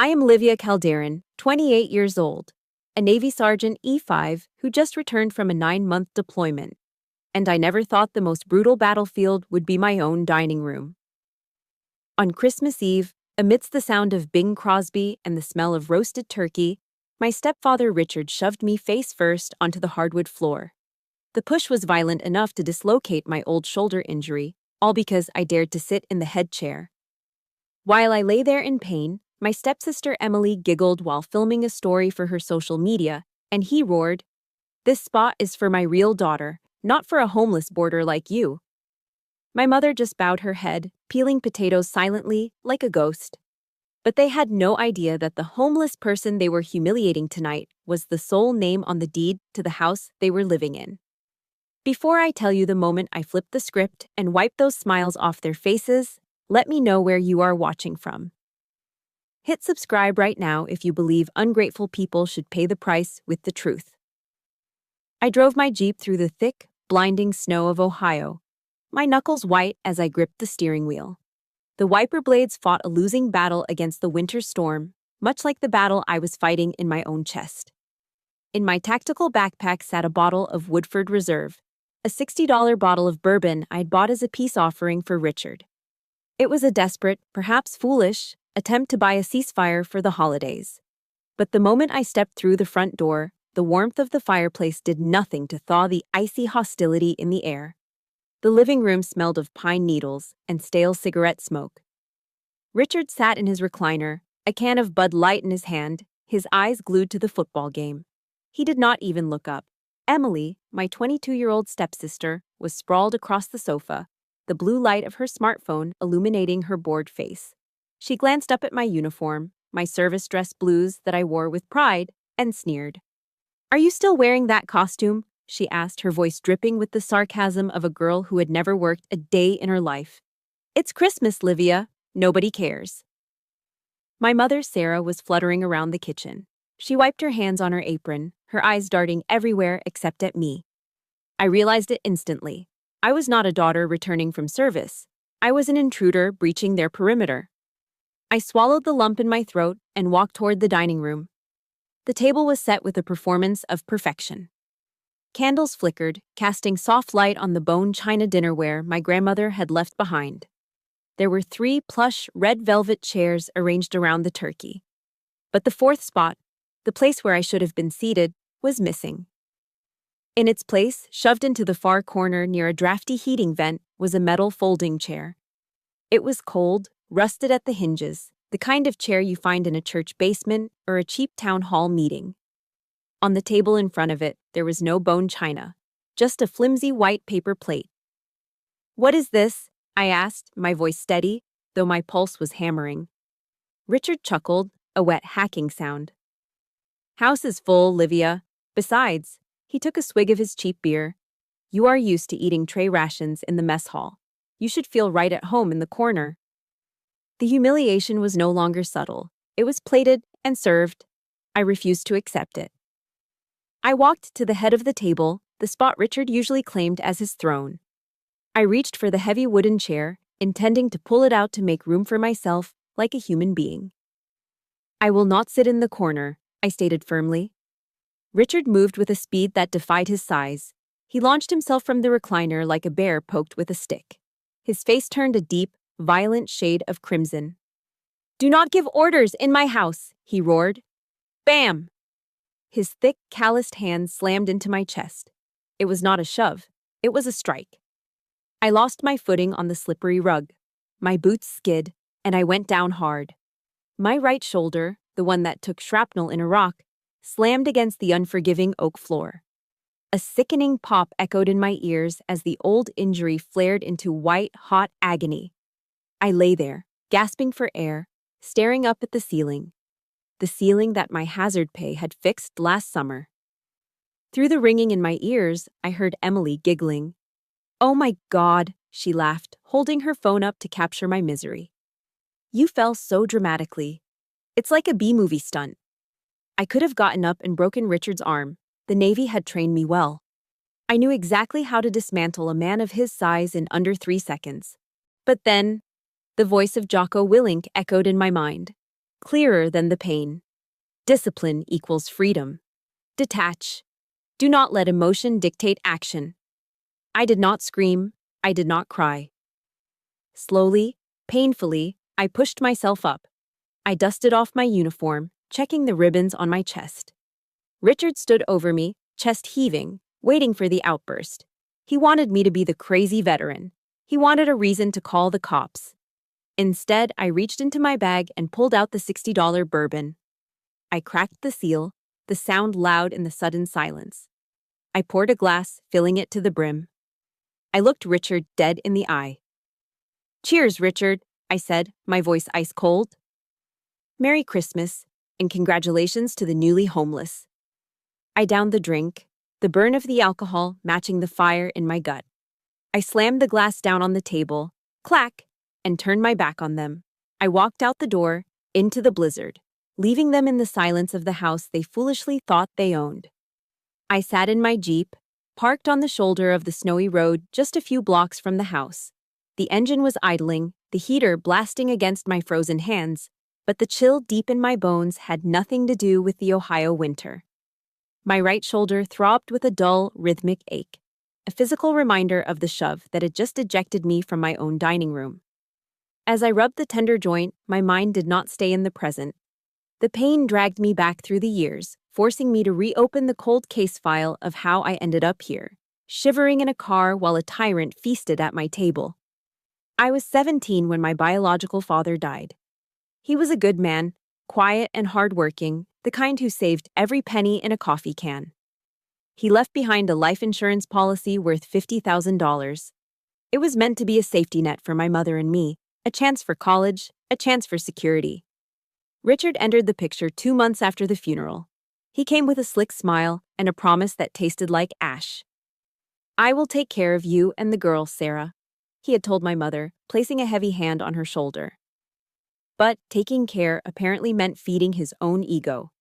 I am Livia Calderon, 28 years old, a Navy Sergeant E5 who just returned from a 9-month deployment, and I never thought the most brutal battlefield would be my own dining room. On Christmas Eve, amidst the sound of Bing Crosby and the smell of roasted turkey, my stepfather Richard shoved me face first onto the hardwood floor. The push was violent enough to dislocate my old shoulder injury, all because I dared to sit in the head chair. While I lay there in pain, my stepsister Emily giggled while filming a story for her social media, and he roared, "This spot is for my real daughter, not for a homeless boarder like you." My mother just bowed her head, peeling potatoes silently, like a ghost. But they had no idea that the homeless person they were humiliating tonight was the sole name on the deed to the house they were living in. Before I tell you the moment I flipped the script and wiped those smiles off their faces, let me know where you are watching from. Hit subscribe right now if you believe ungrateful people should pay the price with the truth. I drove my Jeep through the thick, blinding snow of Ohio, my knuckles white as I gripped the steering wheel. The wiper blades fought a losing battle against the winter storm, much like the battle I was fighting in my own chest. In my tactical backpack sat a bottle of Woodford Reserve, a $60 bottle of bourbon I'd bought as a peace offering for Richard. It was a desperate, perhaps foolish, attempt to buy a ceasefire for the holidays. But the moment I stepped through the front door, the warmth of the fireplace did nothing to thaw the icy hostility in the air. The living room smelled of pine needles and stale cigarette smoke. Richard sat in his recliner, a can of Bud Light in his hand, his eyes glued to the football game. He did not even look up. Emily, my 22-year-old stepsister, was sprawled across the sofa, the blue light of her smartphone illuminating her bored face. She glanced up at my uniform, my service dress blues that I wore with pride, and sneered. "Are you still wearing that costume?" she asked, her voice dripping with the sarcasm of a girl who had never worked a day in her life. "It's Christmas, Livia. Nobody cares." My mother, Sarah, was fluttering around the kitchen. She wiped her hands on her apron, her eyes darting everywhere except at me. I realized it instantly. I was not a daughter returning from service. I was an intruder breaching their perimeter. I swallowed the lump in my throat and walked toward the dining room. The table was set with a performance of perfection. Candles flickered, casting soft light on the bone china dinnerware my grandmother had left behind. There were 3 plush red velvet chairs arranged around the turkey. But the fourth spot, the place where I should have been seated, was missing. In its place, shoved into the far corner near a drafty heating vent, was a metal folding chair. It was cold, rusted at the hinges, the kind of chair you find in a church basement or a cheap town hall meeting. On the table in front of it, there was no bone china, just a flimsy white paper plate. "What is this?" I asked, my voice steady, though my pulse was hammering. Richard chuckled, a wet hacking sound. "House is full, Livia. Besides," he took a swig of his cheap beer, "you are used to eating tray rations in the mess hall. You should feel right at home in the corner." The humiliation was no longer subtle. It was plated and served. I refused to accept it. I walked to the head of the table, the spot Richard usually claimed as his throne. I reached for the heavy wooden chair, intending to pull it out to make room for myself like a human being. "I will not sit in the corner," I stated firmly. Richard moved with a speed that defied his size. He launched himself from the recliner like a bear poked with a stick. His face turned a deep, violent shade of crimson. "Do not give orders in my house," he roared. Bam! His thick, calloused hand slammed into my chest. It was not a shove. It was a strike. I lost my footing on the slippery rug. My boots skid, and I went down hard. My right shoulder, the one that took shrapnel in Iraq, slammed against the unforgiving oak floor. A sickening pop echoed in my ears as the old injury flared into white, hot agony. I lay there, gasping for air, staring up at the ceiling that my hazard pay had fixed last summer. Through the ringing in my ears, I heard Emily giggling. "Oh my God," she laughed, holding her phone up to capture my misery. "You fell so dramatically. It's like a B-movie stunt." I could have gotten up and broken Richard's arm. The Navy had trained me well. I knew exactly how to dismantle a man of his size in under 3 seconds. But then, the voice of Jocko Willink echoed in my mind. clearer than the pain. Discipline equals freedom. Detach. Do not let emotion dictate action. I did not scream. I did not cry. Slowly, painfully, I pushed myself up. I dusted off my uniform, checking the ribbons on my chest. Richard stood over me, chest heaving, waiting for the outburst. He wanted me to be the crazy veteran. He wanted a reason to call the cops. Instead, I reached into my bag and pulled out the $60 bourbon. I cracked the seal, the sound loud in the sudden silence. I poured a glass, filling it to the brim. I looked Richard dead in the eye. "Cheers, Richard," I said, my voice ice cold. "Merry Christmas, and congratulations to the newly homeless." I downed the drink, the burn of the alcohol matching the fire in my gut. I slammed the glass down on the table, clack, and turned my back on them. I walked out the door, into the blizzard, leaving them in the silence of the house they foolishly thought they owned. I sat in my Jeep, parked on the shoulder of the snowy road just a few blocks from the house. The engine was idling, the heater blasting against my frozen hands, but the chill deep in my bones had nothing to do with the Ohio winter. My right shoulder throbbed with a dull, rhythmic ache, a physical reminder of the shove that had just ejected me from my own dining room. As I rubbed the tender joint, my mind did not stay in the present. The pain dragged me back through the years, forcing me to reopen the cold case file of how I ended up here, shivering in a car while a tyrant feasted at my table. I was 17 when my biological father died. He was a good man, quiet and hardworking, the kind who saved every penny in a coffee can. He left behind a life insurance policy worth $50,000. It was meant to be a safety net for my mother and me, a chance for college, a chance for security. Richard entered the picture 2 months after the funeral. He came with a slick smile and a promise that tasted like ash. "I will take care of you and the girls, Sarah," he had told my mother, placing a heavy hand on her shoulder. But taking care apparently meant feeding his own ego.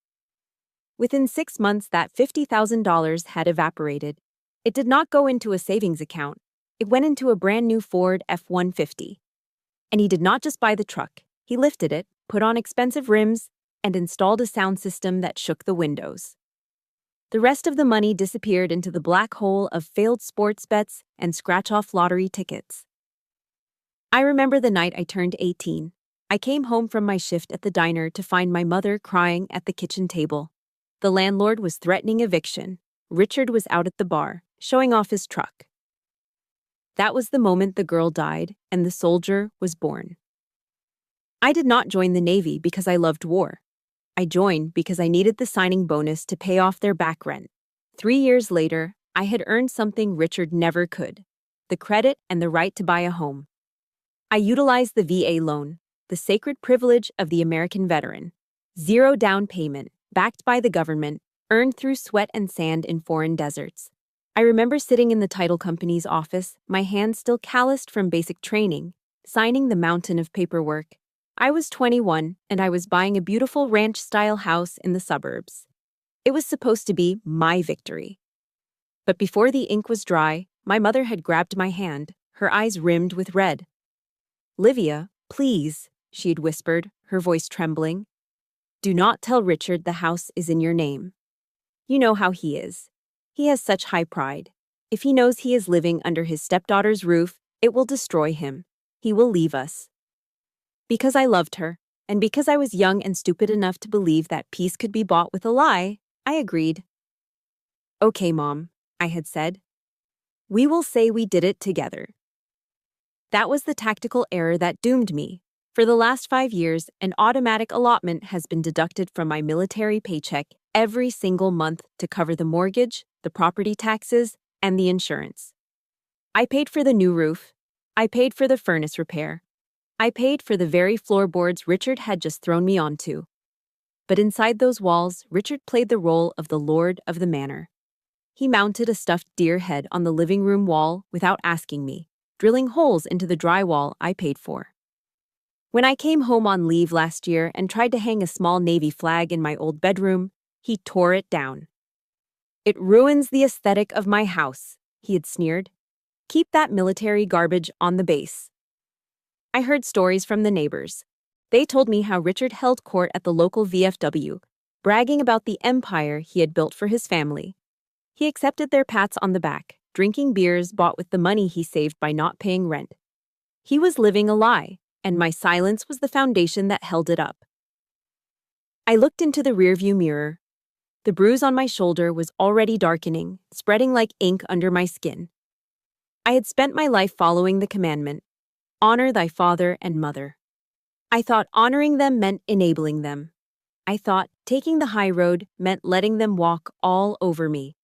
Within 6 months, that $50,000 had evaporated. It did not go into a savings account. It went into a brand new Ford F-150. And he did not just buy the truck. He lifted it, put on expensive rims, and installed a sound system that shook the windows. The rest of the money disappeared into the black hole of failed sports bets and scratch-off lottery tickets. I remember the night I turned 18. I came home from my shift at the diner to find my mother crying at the kitchen table. The landlord was threatening eviction. Richard was out at the bar, showing off his truck. That was the moment the girl died and the soldier was born. I did not join the Navy because I loved war. I joined because I needed the signing bonus to pay off their back rent. 3 years later, I had earned something Richard never could: the credit and the right to buy a home. I utilized the VA loan, the sacred privilege of the American veteran. 0 down payment, backed by the government, earned through sweat and sand in foreign deserts. I remember sitting in the title company's office, my hands still calloused from basic training, signing the mountain of paperwork. I was 21, and I was buying a beautiful ranch-style house in the suburbs. It was supposed to be my victory. But before the ink was dry, my mother had grabbed my hand, her eyes rimmed with red. "Livia, please," she had whispered, her voice trembling. "Do not tell Richard the house is in your name. You know how he is. He has such high pride. If he knows he is living under his stepdaughter's roof, it will destroy him. He will leave us." Because I loved her, and because I was young and stupid enough to believe that peace could be bought with a lie, I agreed. "Okay, Mom," I had said. "We will say we did it together." That was the tactical error that doomed me. For the last 5 years, an automatic allotment has been deducted from my military paycheck every single month to cover the mortgage, the property taxes, and the insurance. I paid for the new roof. I paid for the furnace repair. I paid for the very floorboards Richard had just thrown me onto. But inside those walls, Richard played the role of the lord of the manor. He mounted a stuffed deer head on the living room wall without asking me, drilling holes into the drywall I paid for. When I came home on leave last year and tried to hang a small Navy flag in my old bedroom, he tore it down. "It ruins the aesthetic of my house," he had sneered. "Keep that military garbage on the base." I heard stories from the neighbors. They told me how Richard held court at the local VFW, bragging about the empire he had built for his family. He accepted their pats on the back, drinking beers bought with the money he saved by not paying rent. He was living a lie, and my silence was the foundation that held it up. I looked into the rearview mirror. The bruise on my shoulder was already darkening, spreading like ink under my skin. I had spent my life following the commandment, honor thy father and mother. I thought honoring them meant enabling them. I thought taking the high road meant letting them walk all over me.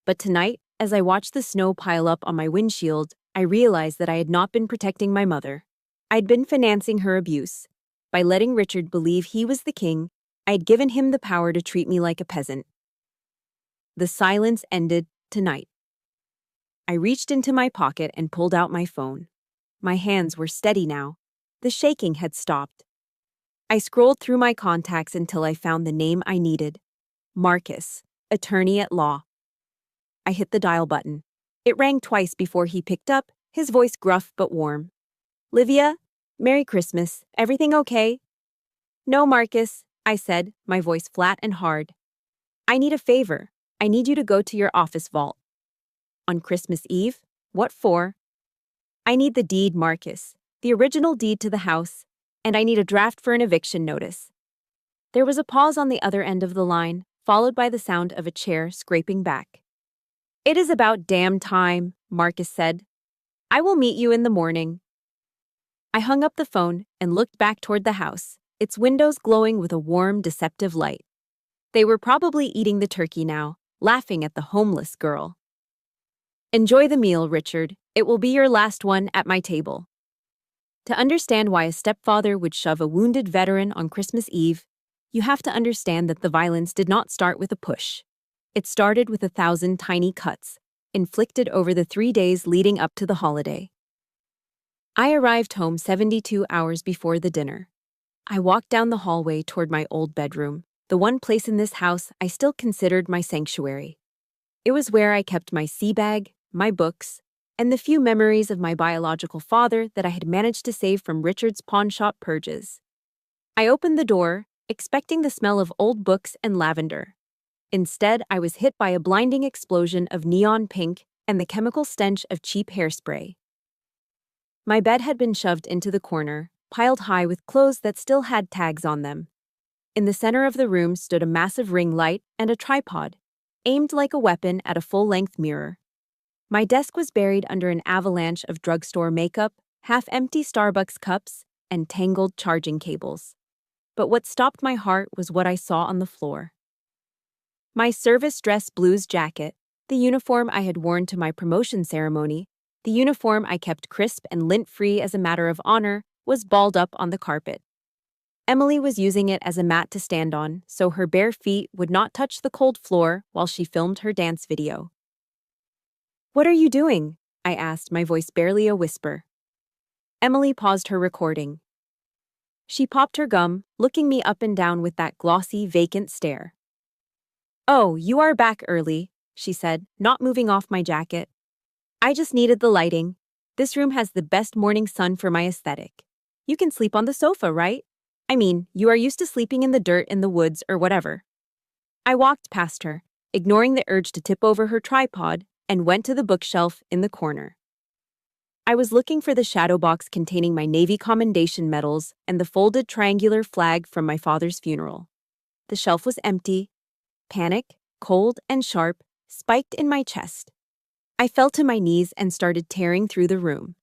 But tonight, as I watched the snow pile up on my windshield, I realized that I had not been protecting my mother. I'd been financing her abuse. By letting Richard believe he was the king, I had given him the power to treat me like a peasant. The silence ended tonight. I reached into my pocket and pulled out my phone. My hands were steady now. The shaking had stopped. I scrolled through my contacts until I found the name I needed. Marcus, attorney at law. I hit the dial button. It rang twice before he picked up, his voice gruff but warm. Livia, Merry Christmas. Everything okay? No, Marcus, I said, my voice flat and hard. I need a favor. I need you to go to your office vault. On Christmas Eve? What for? I need the deed, Marcus, the original deed to the house, and I need a draft for an eviction notice. There was a pause on the other end of the line, followed by the sound of a chair scraping back. It is about damn time, Marcus said. I will meet you in the morning. I hung up the phone and looked back toward the house, its windows glowing with a warm, deceptive light. They were probably eating the turkey now, laughing at the homeless girl. Enjoy the meal, Richard. It will be your last one at my table. To understand why a stepfather would shove a wounded veteran on Christmas Eve, you have to understand that the violence did not start with a push. It started with 1,000 tiny cuts, inflicted over the 3 days leading up to the holiday. I arrived home 72 hours before the dinner. I walked down the hallway toward my old bedroom, the one place in this house I still considered my sanctuary. It was where I kept my sea bag, my books, and the few memories of my biological father that I had managed to save from Richard's pawnshop purges. I opened the door, expecting the smell of old books and lavender. Instead, I was hit by a blinding explosion of neon pink and the chemical stench of cheap hairspray. My bed had been shoved into the corner, piled high with clothes that still had tags on them. In the center of the room stood a massive ring light and a tripod, aimed like a weapon at a full-length mirror. My desk was buried under an avalanche of drugstore makeup, half-empty Starbucks cups, and tangled charging cables. But what stopped my heart was what I saw on the floor. My service dress blues jacket, the uniform I had worn to my promotion ceremony, the uniform I kept crisp and lint-free as a matter of honor, was balled up on the carpet. Emily was using it as a mat to stand on, so her bare feet would not touch the cold floor while she filmed her dance video. "What are you doing?" I asked, my voice barely a whisper. Emily paused her recording. She popped her gum, looking me up and down with that glossy, vacant stare. "Oh, you are back early," she said, not moving off my jacket. "I just needed the lighting. This room has the best morning sun for my aesthetic. You can sleep on the sofa, right? I mean, you are used to sleeping in the dirt in the woods or whatever." I walked past her, ignoring the urge to tip over her tripod, and went to the bookshelf in the corner. I was looking for the shadow box containing my Navy commendation medals and the folded triangular flag from my father's funeral. The shelf was empty. Panic, cold and sharp, spiked in my chest. I fell to my knees and started tearing through the room.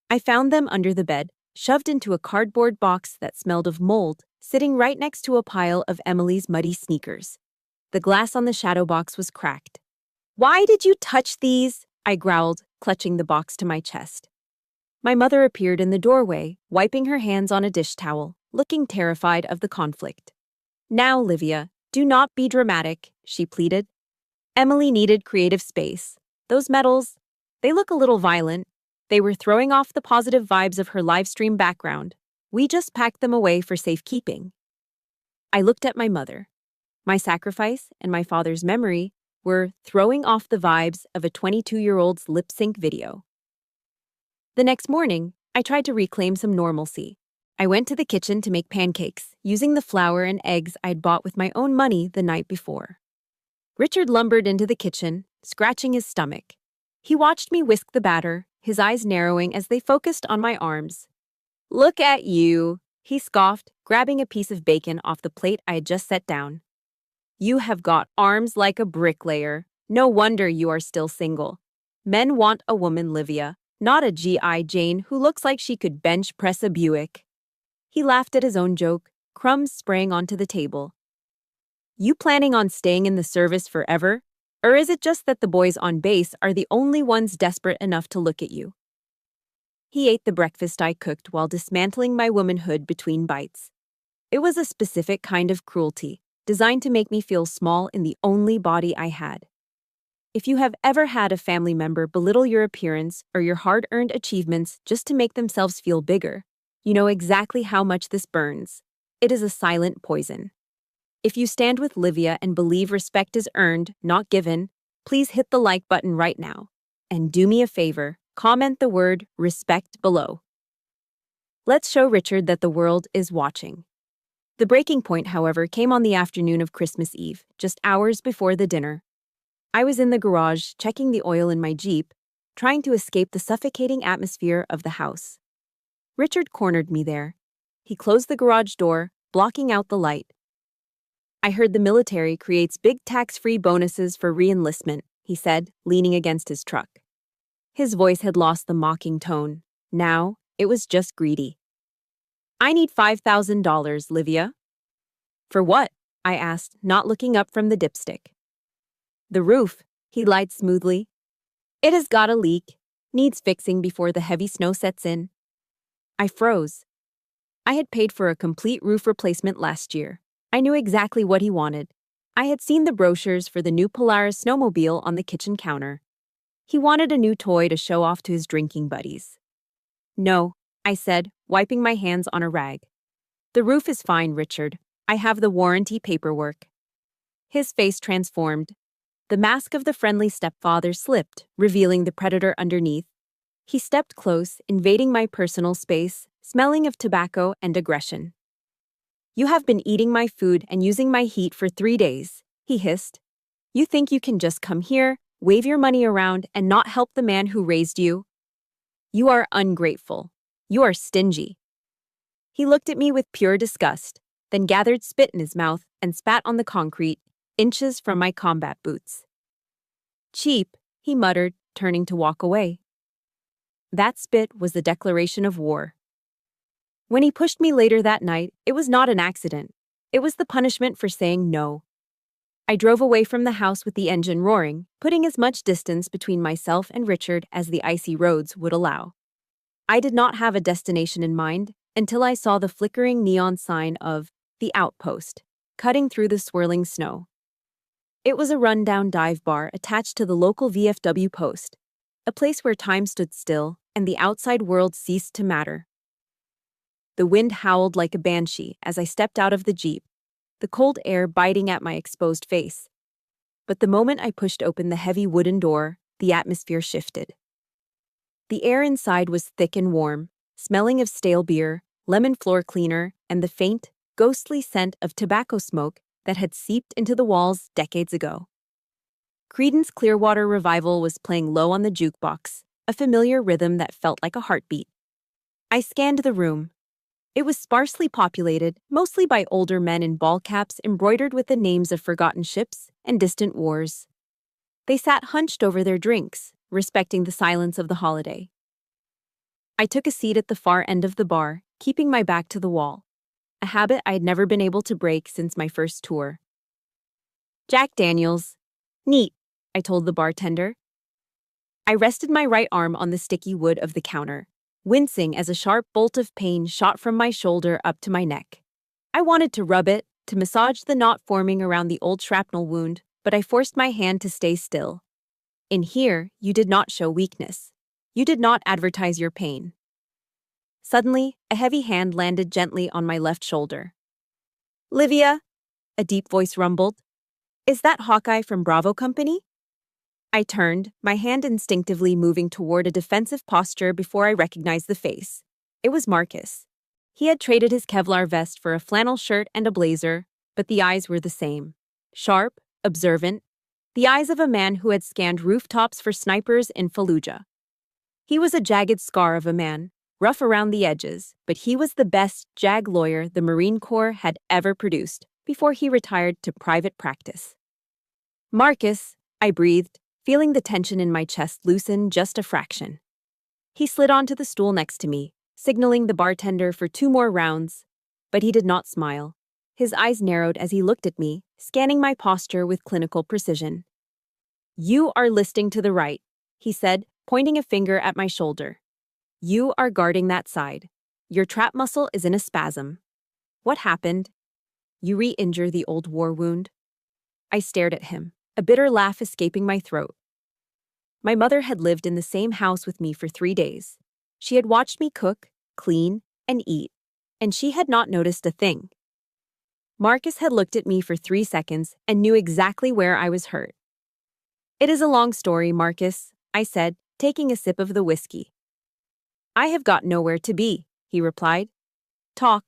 I found them under the bed, shoved into a cardboard box that smelled of mold, sitting right next to a pile of Emily's muddy sneakers. The glass on the shadow box was cracked. "Why did you touch these?" I growled, clutching the box to my chest. My mother appeared in the doorway, wiping her hands on a dish towel, looking terrified of the conflict. "Now, Livia, do not be dramatic," she pleaded. Emily needed creative space. Those medals, they look a little violent. They were throwing off the positive vibes of her livestream background. We just packed them away for safekeeping. I looked at my mother. My sacrifice and my father's memory were throwing off the vibes of a 22-year-old's lip sync video. The next morning, I tried to reclaim some normalcy. I went to the kitchen to make pancakes, using the flour and eggs I'd bought with my own money the night before. Richard lumbered into the kitchen, scratching his stomach. He watched me whisk the batter, his eyes narrowing as they focused on my arms. "Look at you," he scoffed, grabbing a piece of bacon off the plate I had just set down. "You have got arms like a bricklayer. No wonder you are still single. Men want a woman, Livia, not a G.I. Jane who looks like she could bench press a Buick." He laughed at his own joke, crumbs spraying onto the table. "You planning on staying in the service forever? Or is it just that the boys on base are the only ones desperate enough to look at you?" He ate the breakfast I cooked while dismantling my womanhood between bites. It was a specific kind of cruelty, designed to make me feel small in the only body I had. If you have ever had a family member belittle your appearance or your hard-earned achievements just to make themselves feel bigger, you know exactly how much this burns. It is a silent poison. If you stand with Livia and believe respect is earned, not given, please hit the like button right now. And do me a favor, comment the word respect below. Let's show Richard that the world is watching. The breaking point, however, came on the afternoon of Christmas Eve, just hours before the dinner. I was in the garage, checking the oil in my Jeep, trying to escape the suffocating atmosphere of the house. Richard cornered me there. He closed the garage door, blocking out the light. "I heard the military creates big tax-free bonuses for re-enlistment," he said, leaning against his truck. His voice had lost the mocking tone. Now, it was just greedy. "I need $5,000, Livia." "For what?" I asked, not looking up from the dipstick. "The roof," he lied smoothly. "It has got a leak. Needs fixing before the heavy snow sets in." I froze. I had paid for a complete roof replacement last year. I knew exactly what he wanted. I had seen the brochures for the new Polaris snowmobile on the kitchen counter. He wanted a new toy to show off to his drinking buddies. "No," I said, wiping my hands on a rag. "The roof is fine, Richard. I have the warranty paperwork." His face transformed. The mask of the friendly stepfather slipped, revealing the predator underneath. He stepped close, invading my personal space, smelling of tobacco and aggression. "You have been eating my food and using my heat for 3 days, he hissed. "You think you can just come here, wave your money around, and not help the man who raised you? You are ungrateful. You are stingy." He looked at me with pure disgust, then gathered spit in his mouth and spat on the concrete, inches from my combat boots. "Cheap," he muttered, turning to walk away. That spit was the declaration of war. When he pushed me later that night, it was not an accident. It was the punishment for saying no. I drove away from the house with the engine roaring, putting as much distance between myself and Richard as the icy roads would allow. I did not have a destination in mind until I saw the flickering neon sign of The Outpost, cutting through the swirling snow. It was a rundown dive bar attached to the local VFW post, a place where time stood still and the outside world ceased to matter. The wind howled like a banshee as I stepped out of the Jeep, the cold air biting at my exposed face. But the moment I pushed open the heavy wooden door, the atmosphere shifted. The air inside was thick and warm, smelling of stale beer, lemon floor cleaner, and the faint, ghostly scent of tobacco smoke that had seeped into the walls decades ago. Creedence Clearwater Revival was playing low on the jukebox, a familiar rhythm that felt like a heartbeat. I scanned the room. It was sparsely populated, mostly by older men in ball caps embroidered with the names of forgotten ships and distant wars. They sat hunched over their drinks, respecting the silence of the holiday. I took a seat at the far end of the bar, keeping my back to the wall, a habit I had never been able to break since my first tour. "Jack Daniels." "Neat," I told the bartender. I rested my right arm on the sticky wood of the counter, wincing as a sharp bolt of pain shot from my shoulder up to my neck. I wanted to rub it, to massage the knot forming around the old shrapnel wound, but I forced my hand to stay still. In here, you did not show weakness. You did not advertise your pain. Suddenly, a heavy hand landed gently on my left shoulder. "Livia," a deep voice rumbled. "Is that Hawkeye from Bravo Company?" I turned, my hand instinctively moving toward a defensive posture before I recognized the face. It was Marcus. He had traded his Kevlar vest for a flannel shirt and a blazer, but the eyes were the same. Sharp, observant, the eyes of a man who had scanned rooftops for snipers in Fallujah. He was a jagged scar of a man, rough around the edges, but he was the best JAG lawyer the Marine Corps had ever produced before he retired to private practice. "Marcus," I breathed, feeling the tension in my chest loosen just a fraction. He slid onto the stool next to me, signaling the bartender for 2 more rounds, but he did not smile. His eyes narrowed as he looked at me, scanning my posture with clinical precision. "You are listing to the right," he said, pointing a finger at my shoulder. "You are guarding that side. Your trap muscle is in a spasm." "What happened?" "You re-injure the old war wound." I stared at him, a bitter laugh escaping my throat. My mother had lived in the same house with me for 3 days. She had watched me cook, clean, and eat, and she had not noticed a thing. Marcus had looked at me for 3 seconds and knew exactly where I was hurt. "It is a long story, Marcus," I said, taking a sip of the whiskey. "I have got nowhere to be," he replied. "Talk."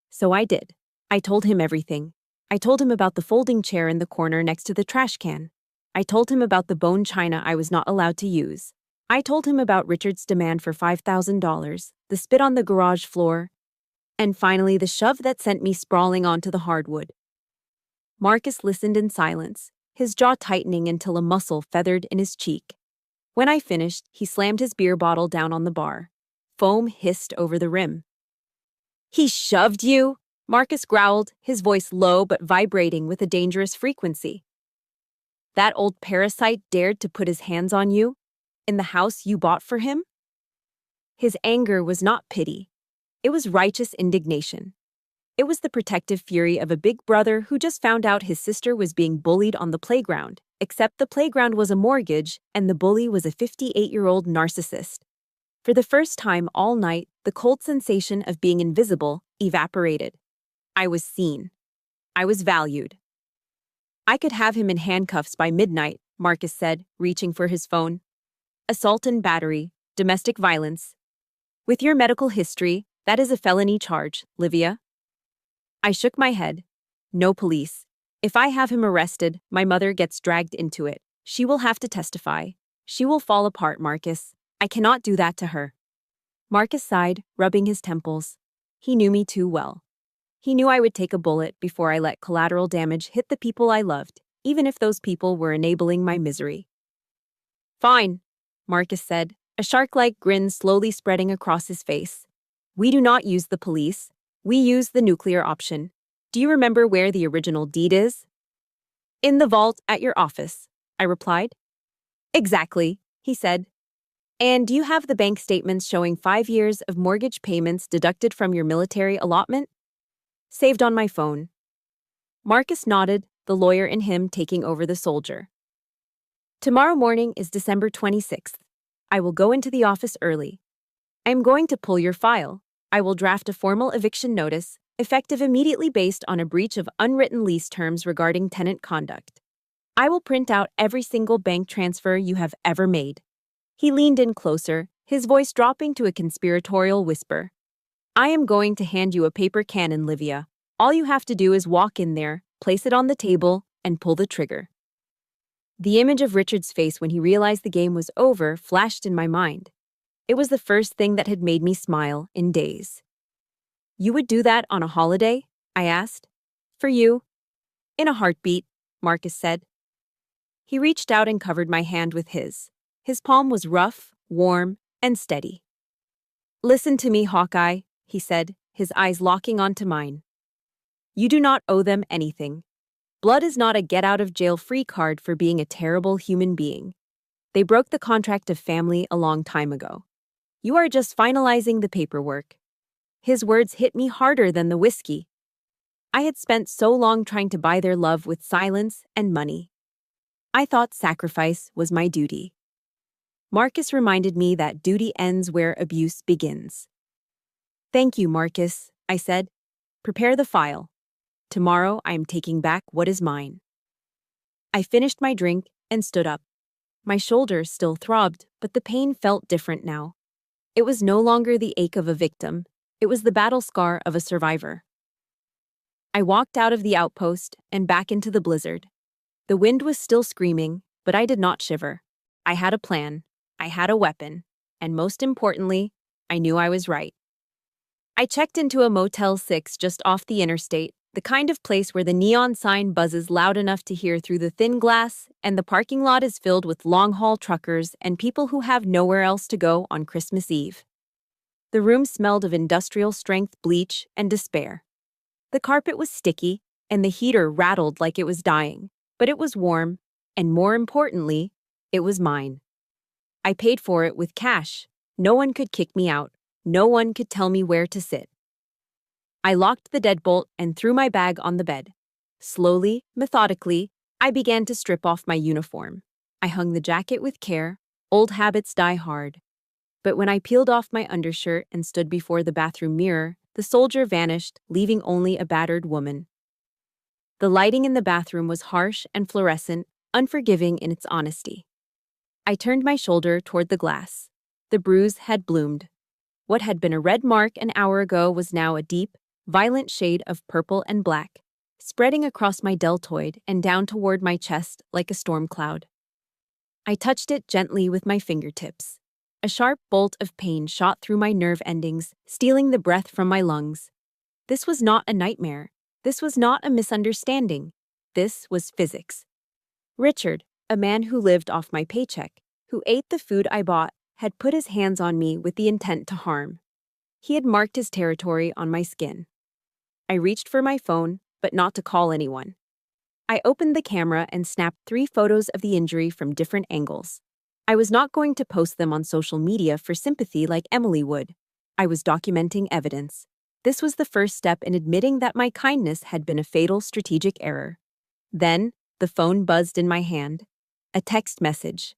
So I did. I told him everything. I told him about the folding chair in the corner next to the trash can. I told him about the bone china I was not allowed to use. I told him about Richard's demand for $5,000, the spit on the garage floor, and finally the shove that sent me sprawling onto the hardwood. Marcus listened in silence, his jaw tightening until a muscle feathered in his cheek. When I finished, he slammed his beer bottle down on the bar. Foam hissed over the rim. "He shoved you?" Marcus growled, his voice low but vibrating with a dangerous frequency. "That old parasite dared to put his hands on you? In the house you bought for him?" His anger was not pity. It was righteous indignation. It was the protective fury of a big brother who just found out his sister was being bullied on the playground, except the playground was a mortgage and the bully was a 58-year-old narcissist. For the first time all night, the cold sensation of being invisible evaporated. I was seen. I was valued. "I could have him in handcuffs by midnight," Marcus said, reaching for his phone. "Assault and battery, domestic violence. With your medical history, that is a felony charge, Livia." I shook my head. "No police. If I have him arrested, my mother gets dragged into it. She will have to testify. She will fall apart, Marcus. I cannot do that to her." Marcus sighed, rubbing his temples. He knew me too well. He knew I would take a bullet before I let collateral damage hit the people I loved, even if those people were enabling my misery. "Fine," Marcus said, a shark-like grin slowly spreading across his face. "We do not use the police. We use the nuclear option. Do you remember where the original deed is?" "In the vault at your office," I replied. "Exactly," he said. "And do you have the bank statements showing 5 years of mortgage payments deducted from your military allotment?" "Saved on my phone." Marcus nodded, the lawyer in him taking over the soldier. "Tomorrow morning is December 26th. I will go into the office early. I am going to pull your file. I will draft a formal eviction notice, effective immediately based on a breach of unwritten lease terms regarding tenant conduct. I will print out every single bank transfer you have ever made." He leaned in closer, his voice dropping to a conspiratorial whisper. "I am going to hand you a paper cannon, Livia. All you have to do is walk in there, place it on the table, and pull the trigger." The image of Richard's face when he realized the game was over flashed in my mind. It was the first thing that had made me smile in days. "You would do that on a holiday?" I asked. "For you?" "In a heartbeat," Marcus said. He reached out and covered my hand with his. His palm was rough, warm, and steady. "Listen to me, Hawkeye," he said, his eyes locking onto mine. "You do not owe them anything. Blood is not a get-out-of-jail-free card for being a terrible human being. They broke the contract of family a long time ago. You are just finalizing the paperwork." His words hit me harder than the whiskey. I had spent so long trying to buy their love with silence and money. I thought sacrifice was my duty. Marcus reminded me that duty ends where abuse begins. "Thank you, Marcus," I said. "Prepare the file. Tomorrow I am taking back what is mine." I finished my drink and stood up. My shoulder still throbbed, but the pain felt different now. It was no longer the ache of a victim. It was the battle scar of a survivor. I walked out of the outpost and back into the blizzard. The wind was still screaming, but I did not shiver. I had a plan, I had a weapon, and most importantly, I knew I was right. I checked into a Motel 6 just off the interstate, the kind of place where the neon sign buzzes loud enough to hear through the thin glass, and the parking lot is filled with long-haul truckers and people who have nowhere else to go on Christmas Eve. The room smelled of industrial-strength bleach and despair. The carpet was sticky, and the heater rattled like it was dying, but it was warm, and more importantly, it was mine. I paid for it with cash. No one could kick me out. No one could tell me where to sit. I locked the deadbolt and threw my bag on the bed. Slowly, methodically, I began to strip off my uniform. I hung the jacket with care. Old habits die hard. But when I peeled off my undershirt and stood before the bathroom mirror, the soldier vanished, leaving only a battered woman. The lighting in the bathroom was harsh and fluorescent, unforgiving in its honesty. I turned my shoulder toward the glass. The bruise had bloomed. What had been a red mark an hour ago was now a deep, violent shade of purple and black, spreading across my deltoid and down toward my chest like a storm cloud. I touched it gently with my fingertips. A sharp bolt of pain shot through my nerve endings, stealing the breath from my lungs. This was not a nightmare. This was not a misunderstanding. This was physics. Richard, a man who lived off my paycheck, who ate the food I bought, had put his hands on me with the intent to harm. He had marked his territory on my skin. I reached for my phone, but not to call anyone. I opened the camera and snapped 3 photos of the injury from different angles. I was not going to post them on social media for sympathy like Emily would. I was documenting evidence. This was the first step in admitting that my kindness had been a fatal strategic error. Then, the phone buzzed in my hand. A text message.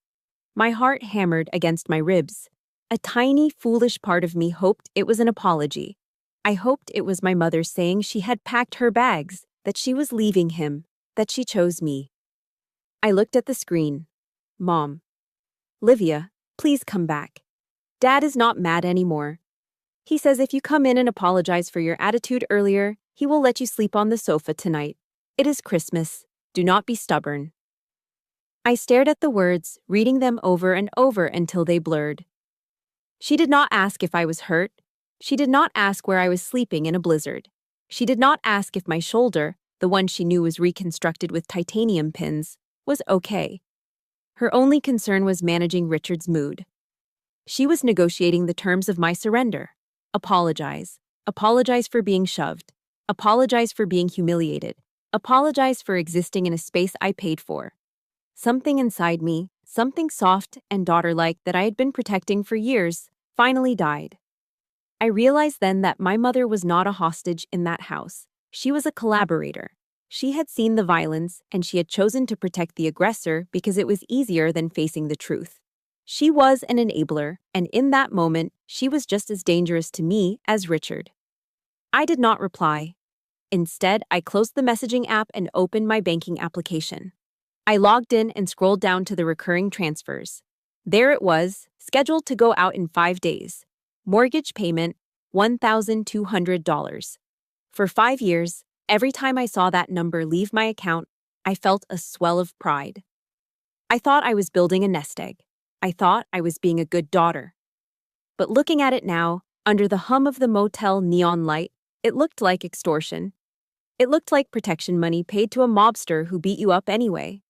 My heart hammered against my ribs. A tiny, foolish part of me hoped it was an apology. I hoped it was my mother saying she had packed her bags, that she was leaving him, that she chose me. I looked at the screen. Mom. Livia, please come back. Dad is not mad anymore. He says if you come in and apologize for your attitude earlier, he will let you sleep on the sofa tonight. It is Christmas. Do not be stubborn. I stared at the words, reading them over and over until they blurred. She did not ask if I was hurt. She did not ask where I was sleeping in a blizzard. She did not ask if my shoulder, the one she knew was reconstructed with titanium pins, was okay. Her only concern was managing Richard's mood. She was negotiating the terms of my surrender. Apologize. Apologize for being shoved. Apologize for being humiliated. Apologize for existing in a space I paid for. Something inside me, something soft and daughter-like that I had been protecting for years, finally died. I realized then that my mother was not a hostage in that house. She was a collaborator. She had seen the violence, and she had chosen to protect the aggressor because it was easier than facing the truth. She was an enabler, and in that moment, she was just as dangerous to me as Richard. I did not reply. Instead, I closed the messaging app and opened my banking application. I logged in and scrolled down to the recurring transfers. There it was, scheduled to go out in 5 days. Mortgage payment, $1,200. For 5 years, every time I saw that number leave my account, I felt a swell of pride. I thought I was building a nest egg. I thought I was being a good daughter. But looking at it now, under the hum of the motel neon light, it looked like extortion. It looked like protection money paid to a mobster who beat you up anyway.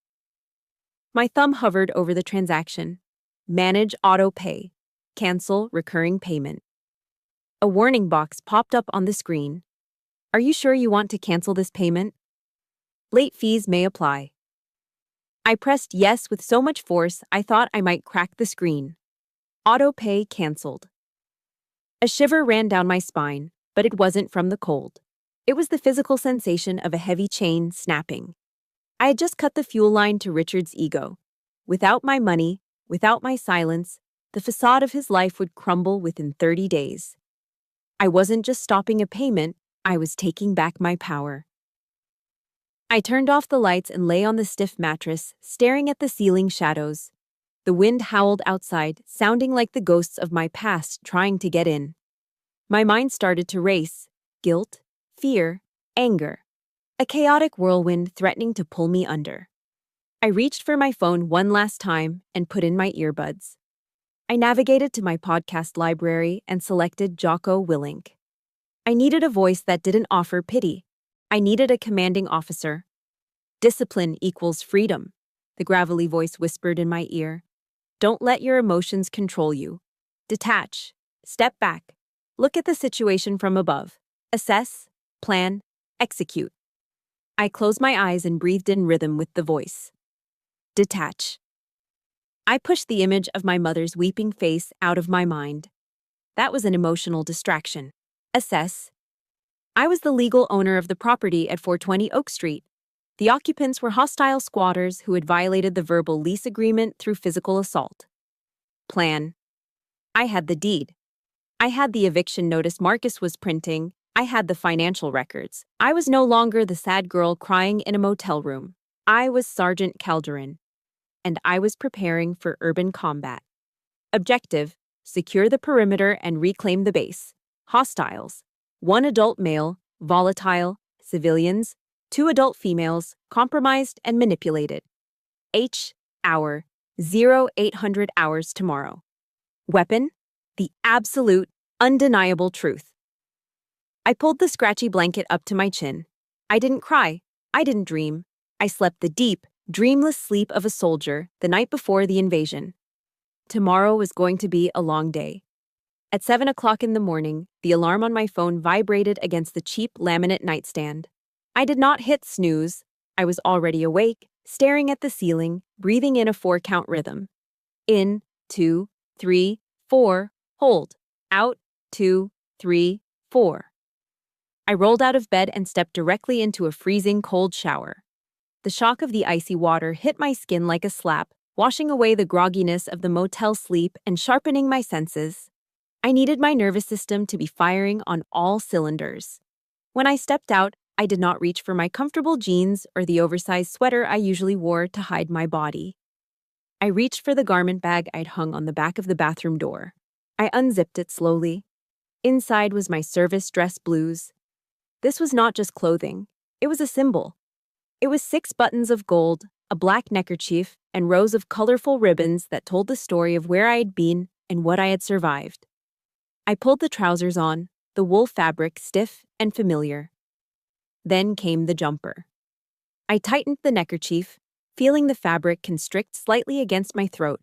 My thumb hovered over the transaction. Manage auto pay. Cancel recurring payment. A warning box popped up on the screen. Are you sure you want to cancel this payment? Late fees may apply. I pressed yes with so much force I thought I might crack the screen. Auto pay canceled. A shiver ran down my spine, but it wasn't from the cold. It was the physical sensation of a heavy chain snapping. I had just cut the fuel line to Richard's ego. Without my money, without my silence, the facade of his life would crumble within 30 days. I wasn't just stopping a payment, I was taking back my power. I turned off the lights and lay on the stiff mattress, staring at the ceiling shadows. The wind howled outside, sounding like the ghosts of my past trying to get in. My mind started to race. Guilt, fear, anger. A chaotic whirlwind threatening to pull me under. I reached for my phone one last time and put in my earbuds. I navigated to my podcast library and selected Jocko Willink. I needed a voice that didn't offer pity. I needed a commanding officer. Discipline equals freedom, the gravelly voice whispered in my ear. Don't let your emotions control you. Detach. Step back. Look at the situation from above. Assess, plan, execute. I closed my eyes and breathed in rhythm with the voice. Detach. I pushed the image of my mother's weeping face out of my mind. That was an emotional distraction. Assess. I was the legal owner of the property at 420 Oak Street. The occupants were hostile squatters who had violated the verbal lease agreement through physical assault. Plan. I had the deed. I had the eviction notice Marcus was printing. I had the financial records. I was no longer the sad girl crying in a motel room. I was Sergeant Calderon. And I was preparing for urban combat. Objective: secure the perimeter and reclaim the base. Hostiles: 1 adult male, volatile, civilians, 2 adult females, compromised and manipulated. Hour: 0800 hours tomorrow. Weapon: the absolute, undeniable truth. I pulled the scratchy blanket up to my chin. I didn't cry. I didn't dream. I slept the deep, dreamless sleep of a soldier the night before the invasion. Tomorrow was going to be a long day. At 7 o'clock in the morning, the alarm on my phone vibrated against the cheap laminate nightstand. I did not hit snooze. I was already awake, staring at the ceiling, breathing in a 4-count rhythm. In, 2, 3, 4, hold. Out, 2, 3, 4. I rolled out of bed and stepped directly into a freezing cold shower. The shock of the icy water hit my skin like a slap, washing away the grogginess of the motel sleep and sharpening my senses. I needed my nervous system to be firing on all cylinders. When I stepped out, I did not reach for my comfortable jeans or the oversized sweater I usually wore to hide my body. I reached for the garment bag I'd hung on the back of the bathroom door. I unzipped it slowly. Inside was my service dress blues. This was not just clothing. It was a symbol. It was 6 buttons of gold, a black neckerchief, and rows of colorful ribbons that told the story of where I had been and what I had survived. I pulled the trousers on, the wool fabric stiff and familiar. Then came the jumper. I tightened the neckerchief, feeling the fabric constrict slightly against my throat.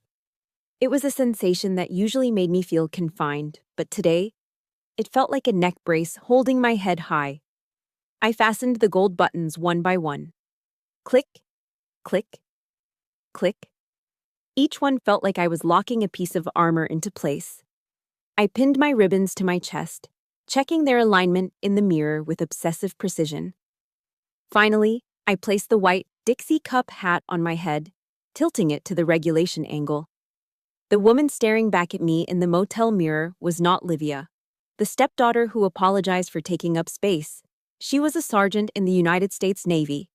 It was a sensation that usually made me feel confined, but today, it felt like a neck brace holding my head high. I fastened the gold buttons one by one. Click, click, click. Each one felt like I was locking a piece of armor into place. I pinned my ribbons to my chest, checking their alignment in the mirror with obsessive precision. Finally, I placed the white Dixie cup hat on my head, tilting it to the regulation angle. The woman staring back at me in the motel mirror was not Livia, the stepdaughter who apologized for taking up space. She was a sergeant in the United States Navy.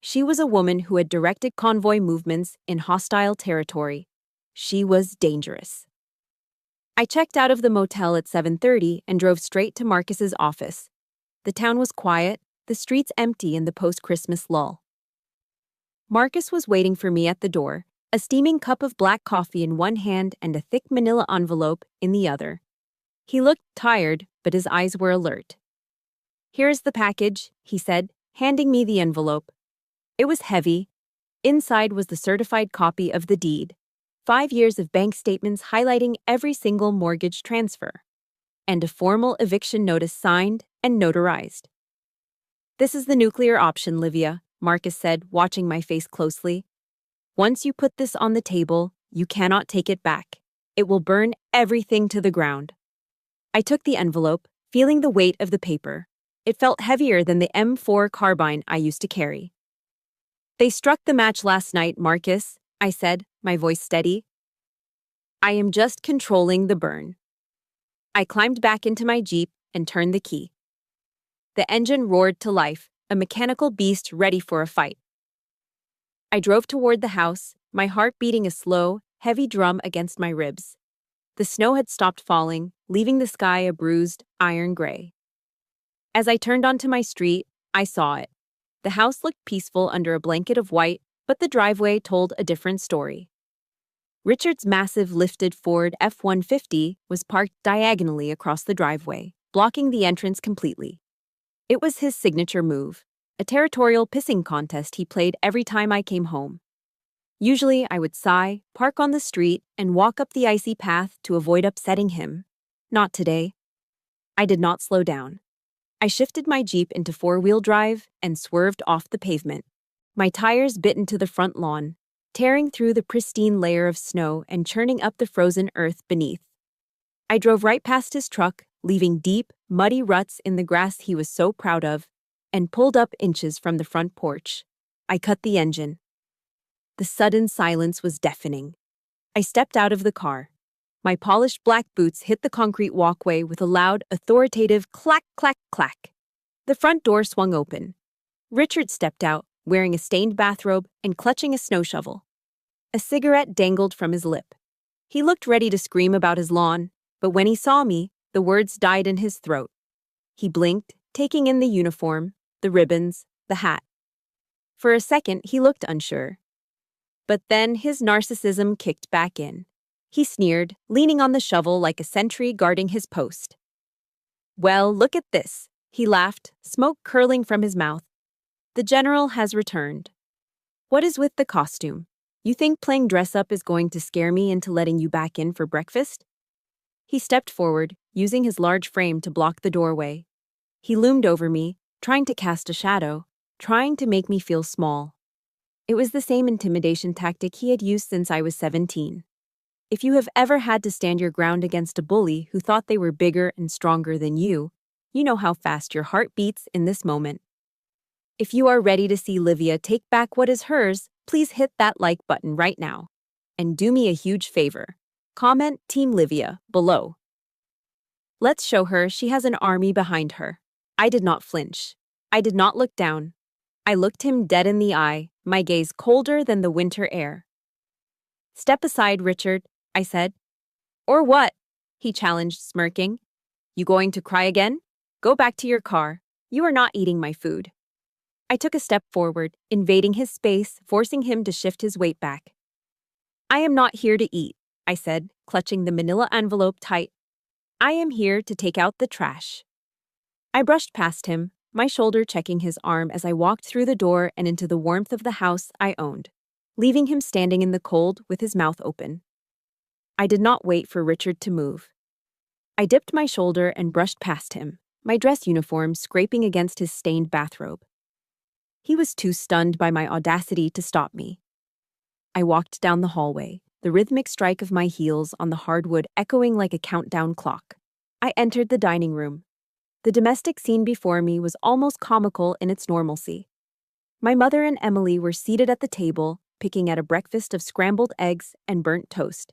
She was a woman who had directed convoy movements in hostile territory. She was dangerous. I checked out of the motel at 7:30 and drove straight to Marcus's office. The town was quiet, the streets empty in the post-Christmas lull. Marcus was waiting for me at the door, a steaming cup of black coffee in one hand and a thick manila envelope in the other. He looked tired, but his eyes were alert. "Here's the package," he said, handing me the envelope. It was heavy. Inside was the certified copy of the deed, 5 years of bank statements highlighting every single mortgage transfer, and a formal eviction notice signed and notarized. "This is the nuclear option, Livia," Marcus said, watching my face closely. "Once you put this on the table, you cannot take it back. It will burn everything to the ground." I took the envelope, feeling the weight of the paper. It felt heavier than the M4 carbine I used to carry. "They struck the match last night, Marcus," I said, my voice steady. "I am just controlling the burn." I climbed back into my Jeep and turned the key. The engine roared to life, a mechanical beast ready for a fight. I drove toward the house, my heart beating a slow, heavy drum against my ribs. The snow had stopped falling, leaving the sky a bruised, iron gray. As I turned onto my street, I saw it. The house looked peaceful under a blanket of white, but the driveway told a different story. Richard's massive lifted Ford F-150 was parked diagonally across the driveway, blocking the entrance completely. It was his signature move, a territorial pissing contest he played every time I came home. Usually, I would sigh, park on the street, and walk up the icy path to avoid upsetting him. Not today. I did not slow down. I shifted my Jeep into four-wheel drive and swerved off the pavement. My tires bit into the front lawn, tearing through the pristine layer of snow and churning up the frozen earth beneath. I drove right past his truck, leaving deep, muddy ruts in the grass he was so proud of, and pulled up inches from the front porch. I cut the engine. The sudden silence was deafening. I stepped out of the car. My polished black boots hit the concrete walkway with a loud, authoritative clack, clack, clack. The front door swung open. Richard stepped out, wearing a stained bathrobe and clutching a snow shovel. A cigarette dangled from his lip. He looked ready to scream about his lawn, but when he saw me, the words died in his throat. He blinked, taking in the uniform, the ribbons, the hat. For a second, he looked unsure. But then his narcissism kicked back in. He sneered, leaning on the shovel like a sentry guarding his post. "Well, look at this," he laughed, smoke curling from his mouth. "The general has returned. What is with the costume? You think playing dress-up is going to scare me into letting you back in for breakfast?" He stepped forward, using his large frame to block the doorway. He loomed over me, trying to cast a shadow, trying to make me feel small. It was the same intimidation tactic he had used since I was 17. If you have ever had to stand your ground against a bully who thought they were bigger and stronger than you know how fast your heart beats in this moment. If you are ready to see Livia take back what is hers, please hit that like button right now. And do me a huge favor. Comment Team Livia below. Let's show her she has an army behind her. I did not flinch. I did not look down. I looked him dead in the eye, my gaze colder than the winter air. "Step aside, Richard," I said. "Or what?" he challenged, smirking. "You going to cry again? Go back to your car. You are not eating my food." I took a step forward, invading his space, forcing him to shift his weight back. "I am not here to eat," I said, clutching the manila envelope tight. "I am here to take out the trash." I brushed past him, my shoulder checking his arm as I walked through the door and into the warmth of the house I owned, leaving him standing in the cold with his mouth open. I did not wait for Richard to move. I dipped my shoulder and brushed past him, my dress uniform scraping against his stained bathrobe. He was too stunned by my audacity to stop me. I walked down the hallway, the rhythmic strike of my heels on the hardwood echoing like a countdown clock. I entered the dining room. The domestic scene before me was almost comical in its normalcy. My mother and Emily were seated at the table, picking at a breakfast of scrambled eggs and burnt toast.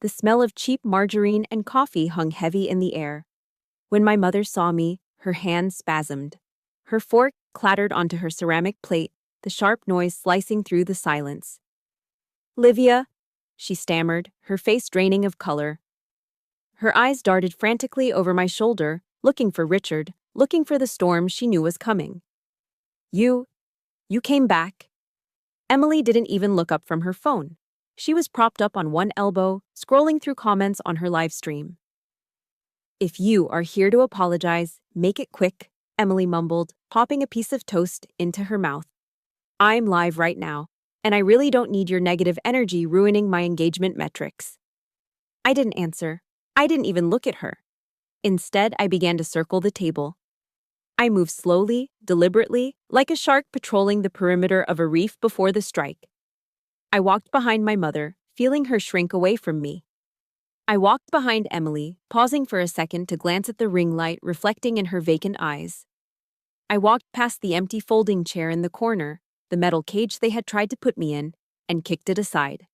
The smell of cheap margarine and coffee hung heavy in the air. When my mother saw me, her hand spasmed. Her fork clattered onto her ceramic plate, the sharp noise slicing through the silence. "Livia," she stammered, her face draining of color. Her eyes darted frantically over my shoulder, looking for Richard, looking for the storm she knew was coming. You came back." Emily didn't even look up from her phone. She was propped up on one elbow, scrolling through comments on her live stream. "If you are here to apologize, make it quick," Emily mumbled, popping a piece of toast into her mouth. "I'm live right now, and I really don't need your negative energy ruining my engagement metrics." I didn't answer. I didn't even look at her. Instead, I began to circle the table. I moved slowly, deliberately, like a shark patrolling the perimeter of a reef before the strike. I walked behind my mother, feeling her shrink away from me. I walked behind Emily, pausing for a second to glance at the ring light reflecting in her vacant eyes. I walked past the empty folding chair in the corner, the metal cage they had tried to put me in, and kicked it aside.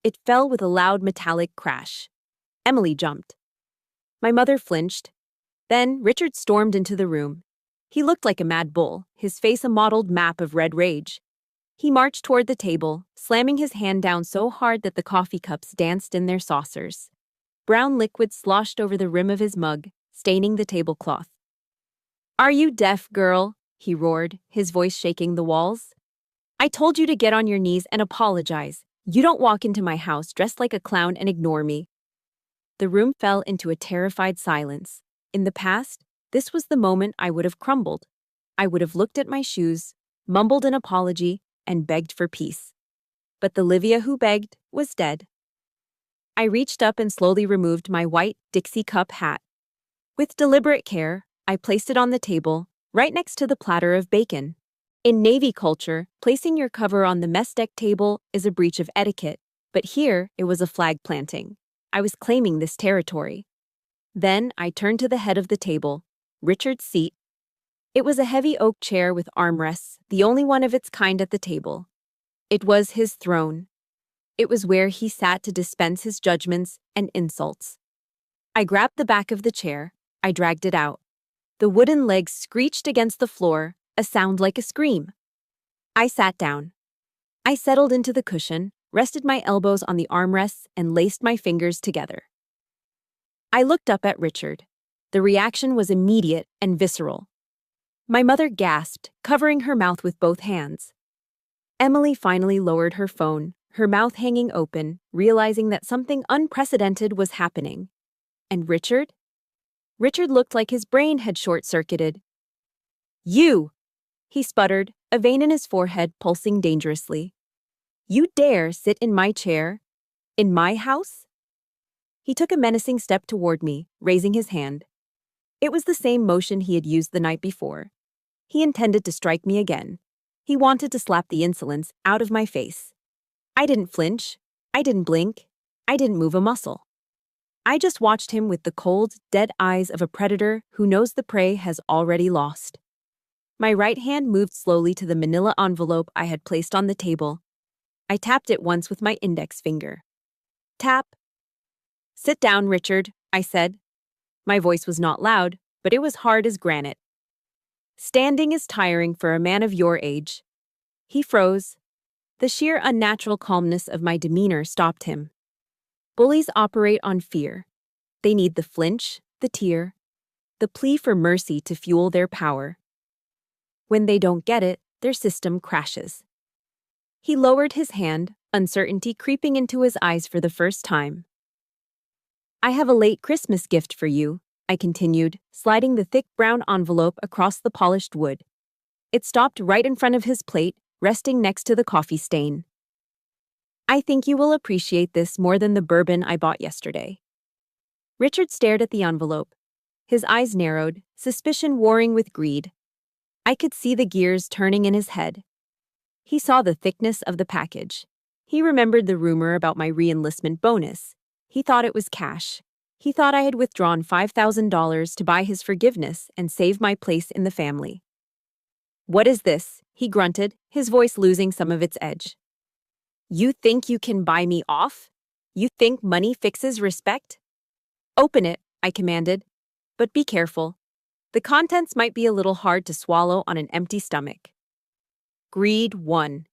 It fell with a loud metallic crash. Emily jumped. My mother flinched. Then Richard stormed into the room. He looked like a mad bull, his face a mottled map of red rage. He marched toward the table, slamming his hand down so hard that the coffee cups danced in their saucers. Brown liquid sloshed over the rim of his mug, staining the tablecloth. "Are you deaf, girl?" he roared, his voice shaking the walls. "I told you to get on your knees and apologize. You don't walk into my house dressed like a clown and ignore me." The room fell into a terrified silence. In the past, this was the moment I would have crumbled. I would have looked at my shoes, mumbled an apology, and begged for peace. But the Livia who begged was dead. I reached up and slowly removed my white Dixie cup hat. With deliberate care, I placed it on the table, right next to the platter of bacon. In Navy culture, placing your cover on the mess deck table is a breach of etiquette, but here it was a flag planting. I was claiming this territory. Then I turned to the head of the table, Richard's seat. It was a heavy oak chair with armrests, the only one of its kind at the table. It was his throne. It was where he sat to dispense his judgments and insults. I grabbed the back of the chair. I dragged it out. The wooden legs screeched against the floor, a sound like a scream. I sat down. I settled into the cushion, rested my elbows on the armrests, and laced my fingers together. I looked up at Richard. The reaction was immediate and visceral. My mother gasped, covering her mouth with both hands. Emily finally lowered her phone, her mouth hanging open, realizing that something unprecedented was happening. And Richard? Richard looked like his brain had short-circuited. "You!" he sputtered, a vein in his forehead pulsing dangerously. "You dare sit in my chair? In my house?" He took a menacing step toward me, raising his hand. It was the same motion he had used the night before. He intended to strike me again. He wanted to slap the insolence out of my face. I didn't flinch. I didn't blink. I didn't move a muscle. I just watched him with the cold, dead eyes of a predator who knows the prey has already lost. My right hand moved slowly to the manila envelope I had placed on the table. I tapped it once with my index finger. Tap. "Sit down, Richard," I said. My voice was not loud, but it was hard as granite. "Standing is tiring for a man of your age." He froze. The sheer unnatural calmness of my demeanor stopped him. Bullies operate on fear. They need the flinch, the tear, the plea for mercy to fuel their power. When they don't get it, their system crashes. He lowered his hand, uncertainty creeping into his eyes for the first time. "I have a late Christmas gift for you," I continued, sliding the thick brown envelope across the polished wood. It stopped right in front of his plate, resting next to the coffee stain. "I think you will appreciate this more than the bourbon I bought yesterday." Richard stared at the envelope. His eyes narrowed, suspicion warring with greed. I could see the gears turning in his head. He saw the thickness of the package. He remembered the rumor about my re-enlistment bonus. He thought it was cash. He thought I had withdrawn $5,000 to buy his forgiveness and save my place in the family. "What is this?" he grunted, his voice losing some of its edge. "You think you can buy me off? You think money fixes respect?" "Open it," I commanded. "But be careful. The contents might be a little hard to swallow on an empty stomach." Greed won.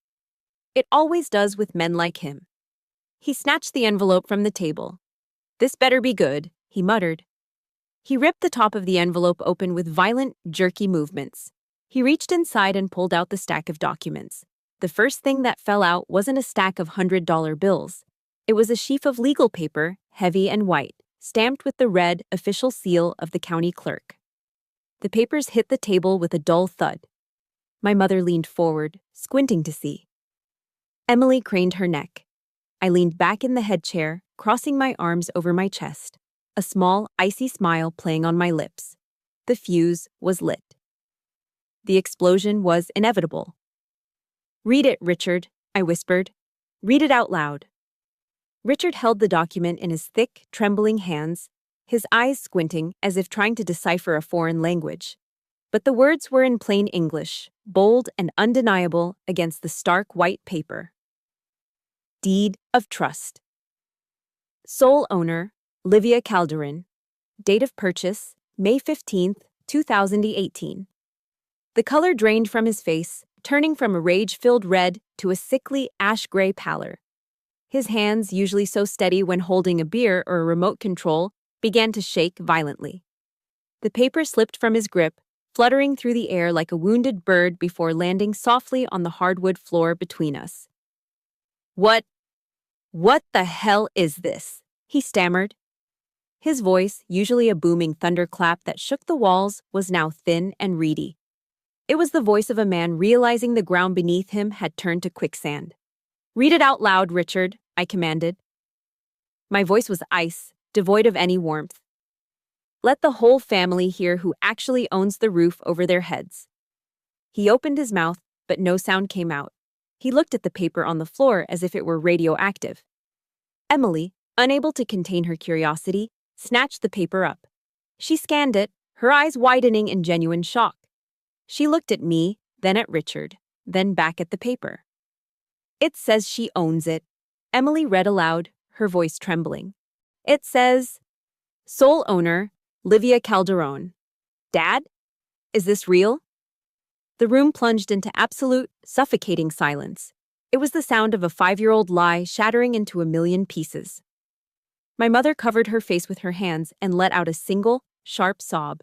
It always does with men like him. He snatched the envelope from the table. "This better be good," he muttered. He ripped the top of the envelope open with violent, jerky movements. He reached inside and pulled out the stack of documents. The first thing that fell out wasn't a stack of $100 bills. It was a sheaf of legal paper, heavy and white, stamped with the red, official seal of the county clerk. The papers hit the table with a dull thud. My mother leaned forward, squinting to see. Emily craned her neck. I leaned back in the head chair, crossing my arms over my chest, a small, icy smile playing on my lips. The fuse was lit. The explosion was inevitable. "Read it, Richard," I whispered. "Read it out loud." Richard held the document in his thick, trembling hands, his eyes squinting as if trying to decipher a foreign language. But the words were in plain English, bold and undeniable against the stark white paper. Deed of trust. Sole owner, Livia Calderon. Date of purchase, May 15th, 2018. The color drained from his face, turning from a rage-filled red to a sickly ash-gray pallor. His hands, usually so steady when holding a beer or a remote control, began to shake violently. The paper slipped from his grip, fluttering through the air like a wounded bird before landing softly on the hardwood floor between us. What the hell is this?" he stammered. His voice, usually a booming thunderclap that shook the walls, was now thin and reedy. It was the voice of a man realizing the ground beneath him had turned to quicksand. "Read it out loud, Richard," I commanded. My voice was ice, devoid of any warmth. "Let the whole family hear who actually owns the roof over their heads." He opened his mouth, but no sound came out. He looked at the paper on the floor as if it were radioactive. Emily, unable to contain her curiosity, snatched the paper up. She scanned it, her eyes widening in genuine shock. She looked at me, then at Richard, then back at the paper. "It says she owns it," Emily read aloud, her voice trembling. "It says, sole owner, Livia Calderon. Dad? Is this real?" The room plunged into absolute, suffocating silence. It was the sound of a 5-year-old lie shattering into a million pieces. My mother covered her face with her hands and let out a single, sharp sob.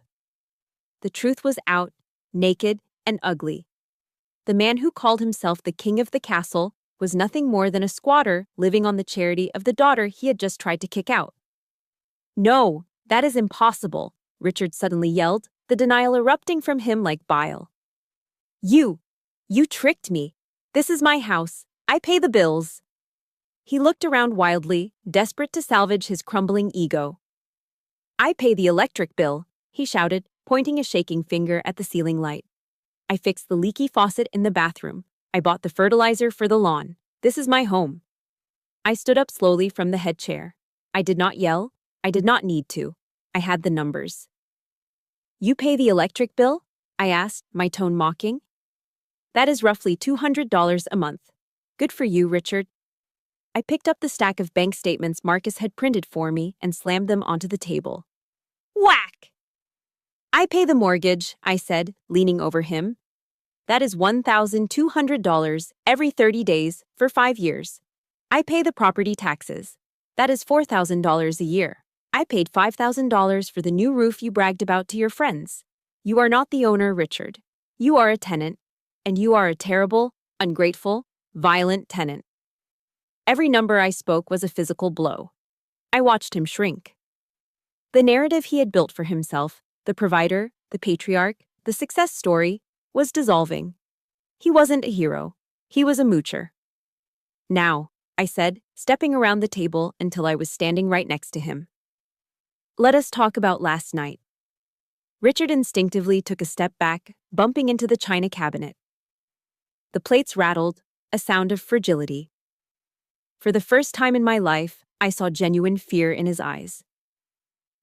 The truth was out, naked and ugly. The man who called himself the king of the castle was nothing more than a squatter living on the charity of the daughter he had just tried to kick out. "No, that is impossible," Richard suddenly yelled, the denial erupting from him like bile. You tricked me. This is my house. I pay the bills." He looked around wildly, desperate to salvage his crumbling ego. "I pay the electric bill," he shouted, pointing a shaking finger at the ceiling light. "I fixed the leaky faucet in the bathroom. I bought the fertilizer for the lawn. This is my home." I stood up slowly from the head chair. I did not yell. I did not need to. I had the numbers. "You pay the electric bill?" I asked, my tone mocking. "That is roughly $200 a month. Good for you, Richard." I picked up the stack of bank statements Marcus had printed for me and slammed them onto the table. Whack! "I pay the mortgage," I said, leaning over him. "That is $1,200 every 30 days for 5 years. I pay the property taxes. That is $4,000 a year. I paid $5,000 for the new roof you bragged about to your friends. You are not the owner, Richard. You are a tenant, and you are a terrible, ungrateful, violent tenant." Every number I spoke was a physical blow. I watched him shrink. The narrative he had built for himself, the provider, the patriarch, the success story, was dissolving. He wasn't a hero. He was a moocher. "Now," I said, stepping around the table until I was standing right next to him. "Let us talk about last night." Richard instinctively took a step back, bumping into the china cabinet. The plates rattled, a sound of fragility. For the first time in my life, I saw genuine fear in his eyes.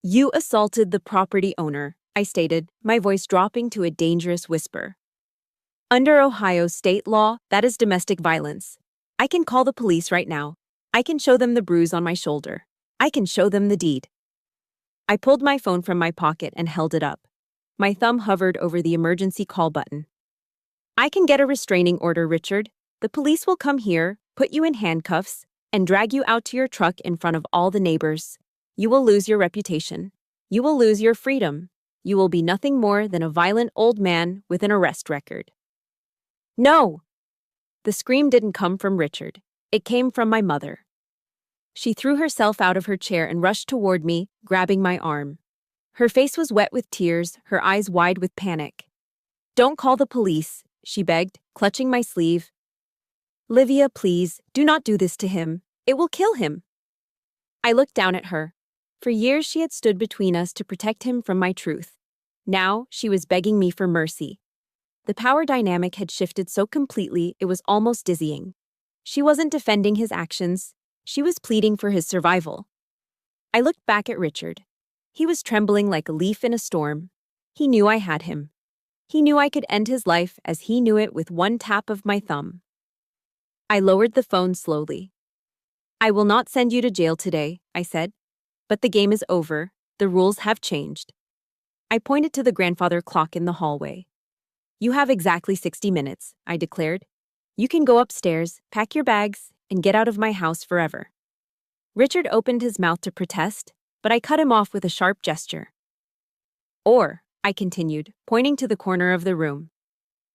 "You assaulted the property owner," I stated, my voice dropping to a dangerous whisper. "Under Ohio state law, that is domestic violence. I can call the police right now. I can show them the bruise on my shoulder. I can show them the deed." I pulled my phone from my pocket and held it up. My thumb hovered over the emergency call button. "I can get a restraining order, Richard. The police will come here, put you in handcuffs, and drag you out to your truck in front of all the neighbors. You will lose your reputation. You will lose your freedom. You will be nothing more than a violent old man with an arrest record." "No!" The scream didn't come from Richard. It came from my mother. She threw herself out of her chair and rushed toward me, grabbing my arm. Her face was wet with tears, her eyes wide with panic. "Don't call the police," she begged, clutching my sleeve. "Livia, please, do not do this to him. It will kill him." I looked down at her. For years she had stood between us to protect him from my truth. Now she was begging me for mercy. The power dynamic had shifted so completely it was almost dizzying. She wasn't defending his actions. She was pleading for his survival. I looked back at Richard. He was trembling like a leaf in a storm. He knew I had him. He knew I could end his life as he knew it with one tap of my thumb. I lowered the phone slowly. "I will not send you to jail today," I said. "But the game is over. The rules have changed." I pointed to the grandfather clock in the hallway. "You have exactly 60 minutes, I declared. "You can go upstairs, pack your bags, and get out of my house forever. Richard opened his mouth to protest, but I cut him off with a sharp gesture. Or, I continued, pointing to the corner of the room,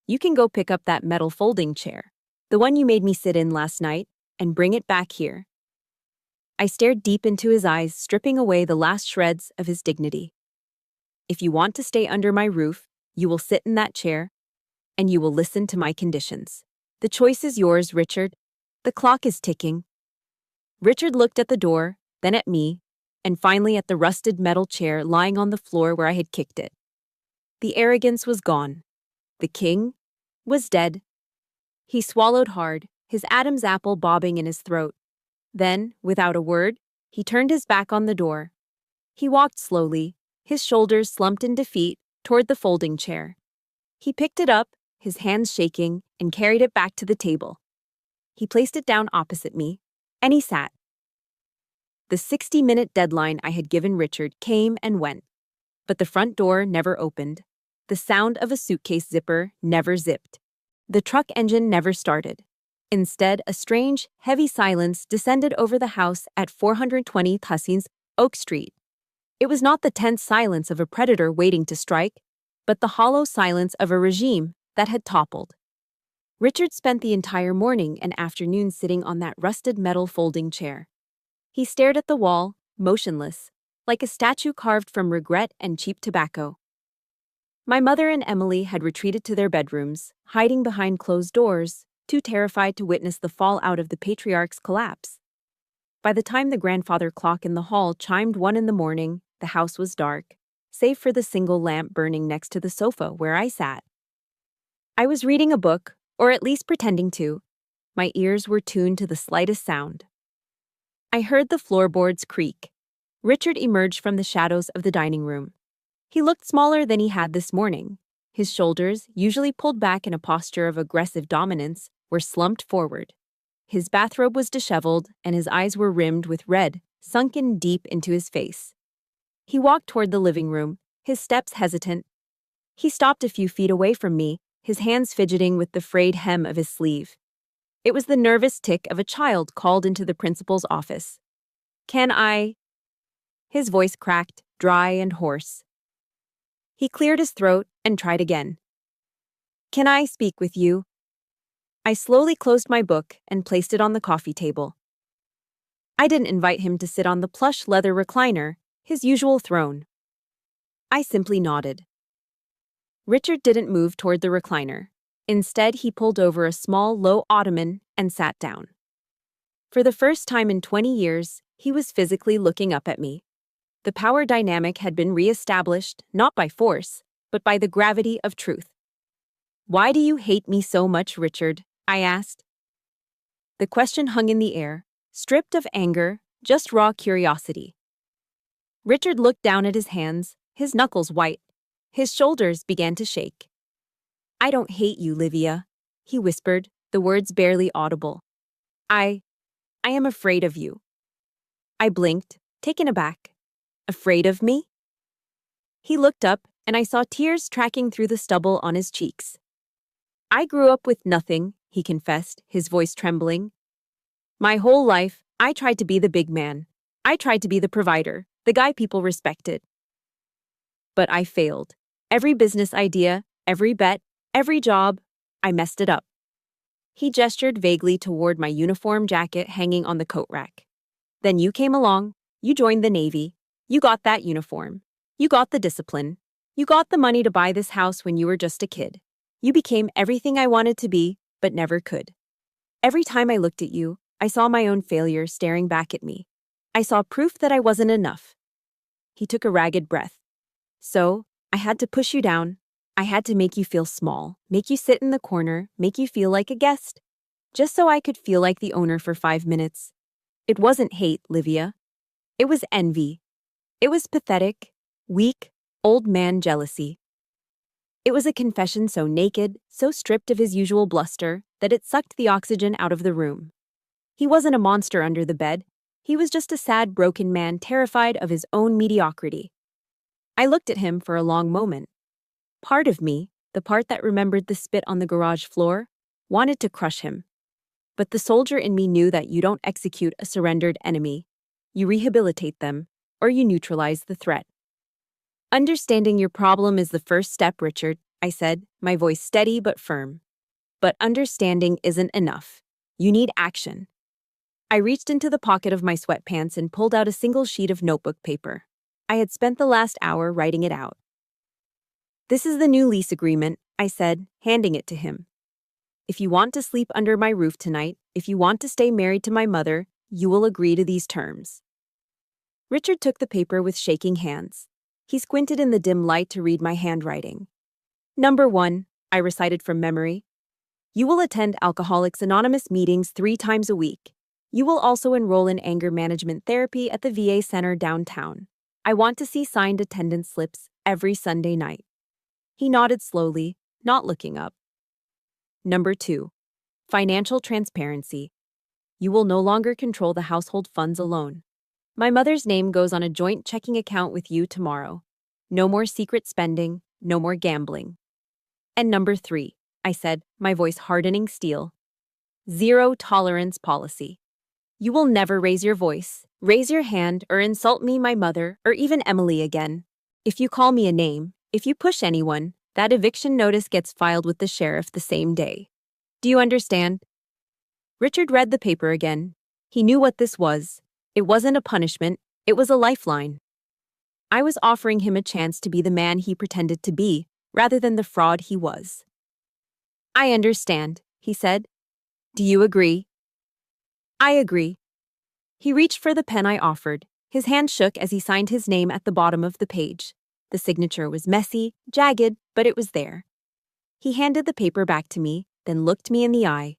you can go pick up that metal folding chair, the one you made me sit in last night, and bring it back here. I stared deep into his eyes, stripping away the last shreds of his dignity. If you want to stay under my roof, you will sit in that chair, and you will listen to my conditions. The choice is yours, Richard. The clock is ticking. Richard looked at the door, then at me, and finally at the rusted metal chair lying on the floor where I had kicked it. The arrogance was gone. The king was dead. He swallowed hard, his Adam's apple bobbing in his throat. Then, without a word, he turned his back on the door. He walked slowly, his shoulders slumped in defeat, toward the folding chair. He picked it up, his hands shaking, and carried it back to the table. He placed it down opposite me, and he sat. The 60-minute deadline I had given Richard came and went, but the front door never opened. The sound of a suitcase zipper never zipped. The truck engine never started. Instead, a strange, heavy silence descended over the house at 420 Hussines Oak Street. It was not the tense silence of a predator waiting to strike, but the hollow silence of a regime that had toppled. Richard spent the entire morning and afternoon sitting on that rusted metal folding chair. He stared at the wall, motionless, like a statue carved from regret and cheap tobacco. My mother and Emily had retreated to their bedrooms, hiding behind closed doors, too terrified to witness the fallout of the patriarch's collapse. By the time the grandfather clock in the hall chimed 1 a.m, the house was dark, save for the single lamp burning next to the sofa where I sat. I was reading a book, or at least pretending to. My ears were tuned to the slightest sound. I heard the floorboards creak. Richard emerged from the shadows of the dining room. He looked smaller than he had this morning. His shoulders, usually pulled back in a posture of aggressive dominance, were slumped forward. His bathrobe was disheveled, and his eyes were rimmed with red, sunken deep into his face. He walked toward the living room, his steps hesitant. He stopped a few feet away from me, his hands fidgeting with the frayed hem of his sleeve. It was the nervous tick of a child called into the principal's office. "Can I?" His voice cracked, dry and hoarse. He cleared his throat and tried again. "Can I speak with you?" I slowly closed my book and placed it on the coffee table. I didn't invite him to sit on the plush leather recliner, his usual throne. I simply nodded. Richard didn't move toward the recliner. Instead, he pulled over a small, low ottoman and sat down. For the first time in 20 years, he was physically looking up at me. The power dynamic had been re-established, not by force, but by the gravity of truth. "Why do you hate me so much, Richard?" I asked. The question hung in the air, stripped of anger, just raw curiosity. Richard looked down at his hands, his knuckles white. His shoulders began to shake. "I don't hate you, Livia," he whispered, the words barely audible. I am afraid of you." I blinked, taken aback. "Afraid of me?" He looked up, and I saw tears tracking through the stubble on his cheeks. "I grew up with nothing," he confessed, his voice trembling. "My whole life, I tried to be the big man. I tried to be the provider, the guy people respected. But I failed. Every business idea, every bet, every job, I messed it up." He gestured vaguely toward my uniform jacket hanging on the coat rack. "Then you came along, you joined the Navy, you got that uniform, you got the discipline, you got the money to buy this house when you were just a kid. You became everything I wanted to be, but never could. Every time I looked at you, I saw my own failure staring back at me. I saw proof that I wasn't enough." He took a ragged breath. "So, I had to push you down. I had to make you feel small, make you sit in the corner, make you feel like a guest. Just so I could feel like the owner for 5 minutes. It wasn't hate, Livia. It was envy. It was pathetic, weak, old man jealousy. It was a confession so naked, so stripped of his usual bluster, that it sucked the oxygen out of the room. He wasn't a monster under the bed. He was just a sad, broken man terrified of his own mediocrity. I looked at him for a long moment. Part of me, the part that remembered the spit on the garage floor, wanted to crush him. But the soldier in me knew that you don't execute a surrendered enemy. You rehabilitate them, or you neutralize the threat. Understanding your problem is the first step, Richard, I said, my voice steady but firm. But understanding isn't enough. You need action. I reached into the pocket of my sweatpants and pulled out a single sheet of notebook paper. I had spent the last hour writing it out. This is the new lease agreement, I said, handing it to him. If you want to sleep under my roof tonight, if you want to stay married to my mother, you will agree to these terms. Richard took the paper with shaking hands. He squinted in the dim light to read my handwriting. Number 1, I recited from memory. You will attend Alcoholics Anonymous meetings 3 times a week. You will also enroll in anger management therapy at the VA Center downtown. I want to see signed attendance slips every Sunday night. He nodded slowly, not looking up. Number 2, financial transparency. You will no longer control the household funds alone. My mother's name goes on a joint checking account with you tomorrow. No more secret spending, no more gambling. And number 3, I said, my voice hardening steel. Zero tolerance policy. You will never raise your voice, raise your hand, or insult me, my mother, or even Emily again. If you call me a name, if you push anyone, that eviction notice gets filed with the sheriff the same day. Do you understand? Richard read the paper again. He knew what this was. It wasn't a punishment, it was a lifeline. I was offering him a chance to be the man he pretended to be, rather than the fraud he was. I understand, he said. Do you agree? I agree. He reached for the pen I offered. His hand shook as he signed his name at the bottom of the page. The signature was messy, jagged, but it was there. He handed the paper back to me, then looked me in the eye.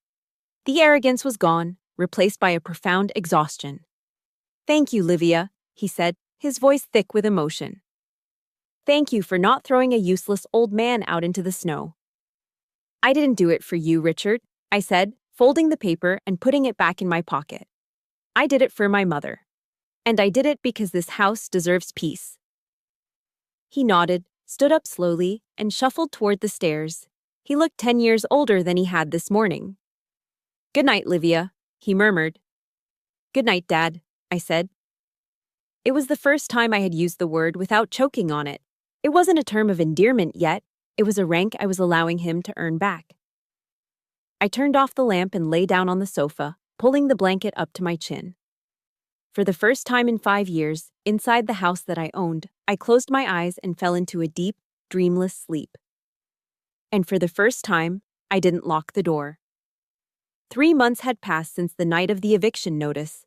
The arrogance was gone, replaced by a profound exhaustion. Thank you, Livia, he said, his voice thick with emotion. Thank you for not throwing a useless old man out into the snow. I didn't do it for you, Richard, I said, folding the paper and putting it back in my pocket. I did it for my mother. And I did it because this house deserves peace. He nodded, stood up slowly, and shuffled toward the stairs. He looked 10 years older than he had this morning. Good night, Livia, he murmured. Good night, Dad, I said. It was the first time I had used the word without choking on it. It wasn't a term of endearment yet. It was a rank I was allowing him to earn back. I turned off the lamp and lay down on the sofa, pulling the blanket up to my chin. For the first time in 5 years, inside the house that I owned, I closed my eyes and fell into a deep, dreamless sleep. And for the first time, I didn't lock the door. 3 months had passed since the night of the eviction notice.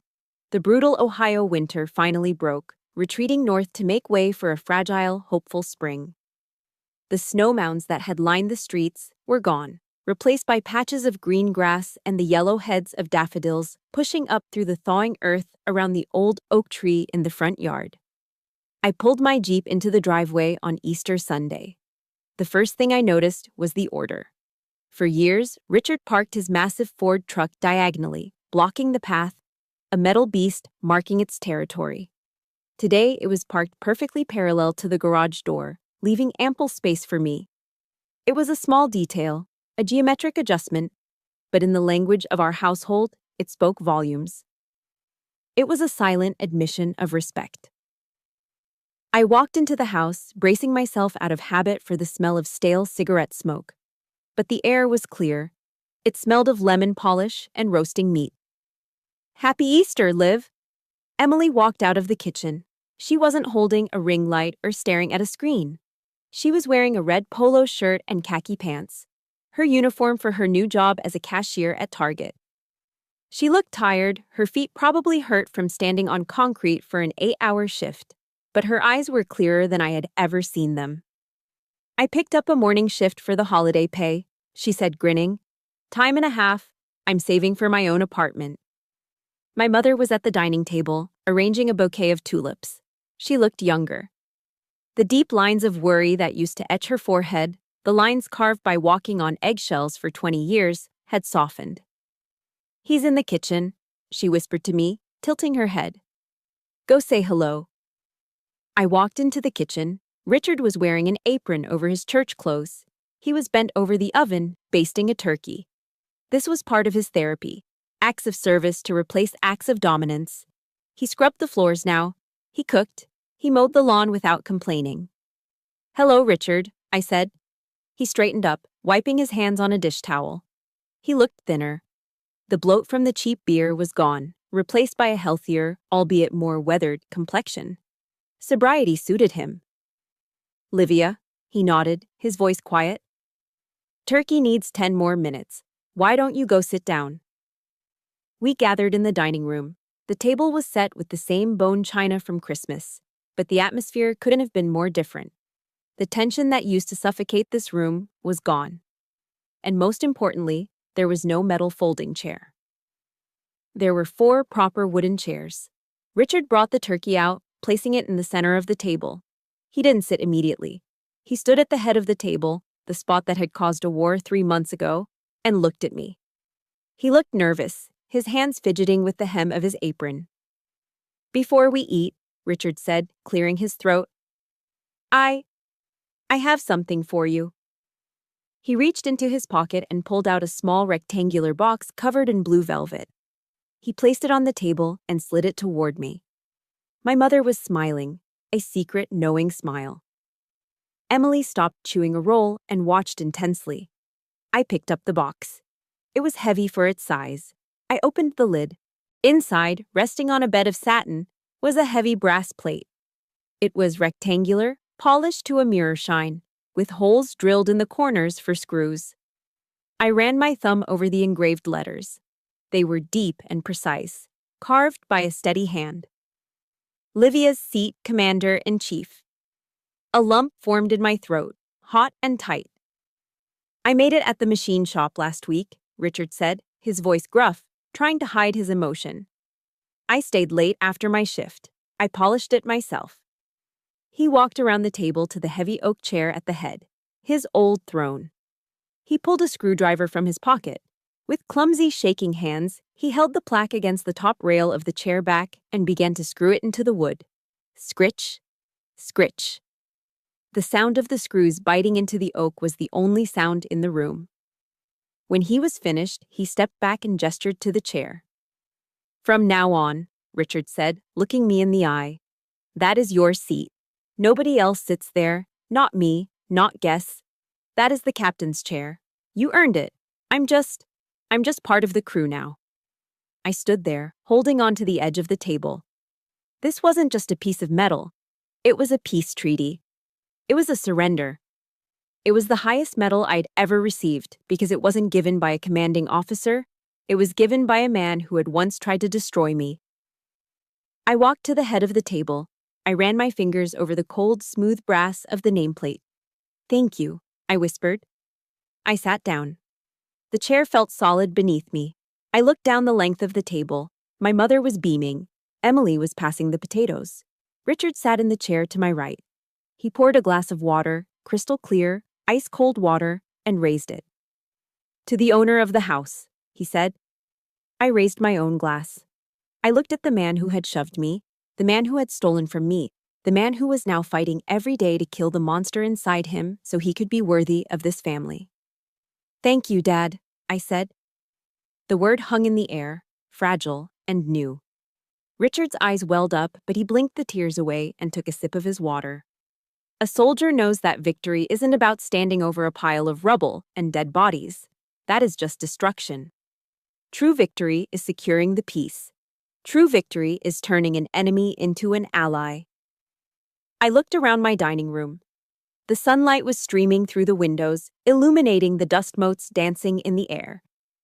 The brutal Ohio winter finally broke, retreating north to make way for a fragile, hopeful spring. The snow mounds that had lined the streets were gone, replaced by patches of green grass and the yellow heads of daffodils pushing up through the thawing earth around the old oak tree in the front yard. I pulled my Jeep into the driveway on Easter Sunday. The first thing I noticed was the order. For years, Richard parked his massive Ford truck diagonally, blocking the path, a metal beast marking its territory. Today, it was parked perfectly parallel to the garage door, leaving ample space for me. It was a small detail, a geometric adjustment, but in the language of our household, it spoke volumes. It was a silent admission of respect. I walked into the house, bracing myself out of habit for the smell of stale cigarette smoke. But the air was clear. It smelled of lemon polish and roasting meat. Happy Easter, Liv! Emily walked out of the kitchen. She wasn't holding a ring light or staring at a screen. She was wearing a red polo shirt and khaki pants, her uniform for her new job as a cashier at Target. She looked tired, her feet probably hurt from standing on concrete for an 8-hour shift, but her eyes were clearer than I had ever seen them. I picked up a morning shift for the holiday pay, she said, grinning. Time and a half, I'm saving for my own apartment. My mother was at the dining table, arranging a bouquet of tulips. She looked younger. The deep lines of worry that used to etch her forehead, the lines carved by walking on eggshells for 20 years, had softened. He's in the kitchen, she whispered to me, tilting her head. Go say hello. I walked into the kitchen. Richard was wearing an apron over his church clothes. He was bent over the oven, basting a turkey. This was part of his therapy, Acts of service to replace acts of dominance. He scrubbed the floors now. He cooked. He mowed the lawn without complaining. "Hello, Richard," I said. He straightened up, wiping his hands on a dish towel. He looked thinner. The bloat from the cheap beer was gone, replaced by a healthier, albeit more weathered, complexion. Sobriety suited him. "Livia," he nodded, his voice quiet. "Turkey needs 10 more minutes. Why don't you go sit down?" We gathered in the dining room. The table was set with the same bone china from Christmas, but the atmosphere couldn't have been more different. The tension that used to suffocate this room was gone. And most importantly, there was no metal folding chair. There were 4 proper wooden chairs. Richard brought the turkey out, placing it in the center of the table. He didn't sit immediately. He stood at the head of the table, the spot that had caused a war 3 months ago, and looked at me. He looked nervous, his hands fidgeting with the hem of his apron. "Before we eat," Richard said, clearing his throat, I have something for you." He reached into his pocket and pulled out a small rectangular box covered in blue velvet. He placed it on the table and slid it toward me. My mother was smiling, a secret, knowing smile. Emily stopped chewing a roll and watched intensely. I picked up the box. It was heavy for its size. I opened the lid. Inside, resting on a bed of satin, was a heavy brass plate. It was rectangular, polished to a mirror shine, with holes drilled in the corners for screws. I ran my thumb over the engraved letters. They were deep and precise, carved by a steady hand. "Livia's seat, Commander-in-Chief." A lump formed in my throat, hot and tight. "I made it at the machine shop last week," Richard said, his voice gruff, trying to hide his emotion. "I stayed late after my shift. I polished it myself." He walked around the table to the heavy oak chair at the head, his old throne. He pulled a screwdriver from his pocket. With clumsy, shaking hands, he held the plaque against the top rail of the chair back and began to screw it into the wood. Scritch, scritch. The sound of the screws biting into the oak was the only sound in the room. When he was finished, he stepped back and gestured to the chair. "From now on," Richard said, looking me in the eye, "that is your seat. Nobody else sits there, not me, not guests. That is the captain's chair. You earned it. I'm just part of the crew now." I stood there, holding on to the edge of the table. This wasn't just a piece of metal. It was a peace treaty. It was a surrender. It was the highest medal I'd ever received because it wasn't given by a commanding officer. It was given by a man who had once tried to destroy me. I walked to the head of the table. I ran my fingers over the cold, smooth brass of the nameplate. "Thank you," I whispered. I sat down. The chair felt solid beneath me. I looked down the length of the table. My mother was beaming. Emily was passing the potatoes. Richard sat in the chair to my right. He poured a glass of water, crystal clear, ice-cold water, and raised it. "To the owner of the house," he said. I raised my own glass. I looked at the man who had shoved me, the man who had stolen from me, the man who was now fighting every day to kill the monster inside him so he could be worthy of this family. "Thank you, Dad," I said. The word hung in the air, fragile and new. Richard's eyes welled up, but he blinked the tears away and took a sip of his water. A soldier knows that victory isn't about standing over a pile of rubble and dead bodies. That is just destruction. True victory is securing the peace. True victory is turning an enemy into an ally. I looked around my dining room. The sunlight was streaming through the windows, illuminating the dust motes dancing in the air.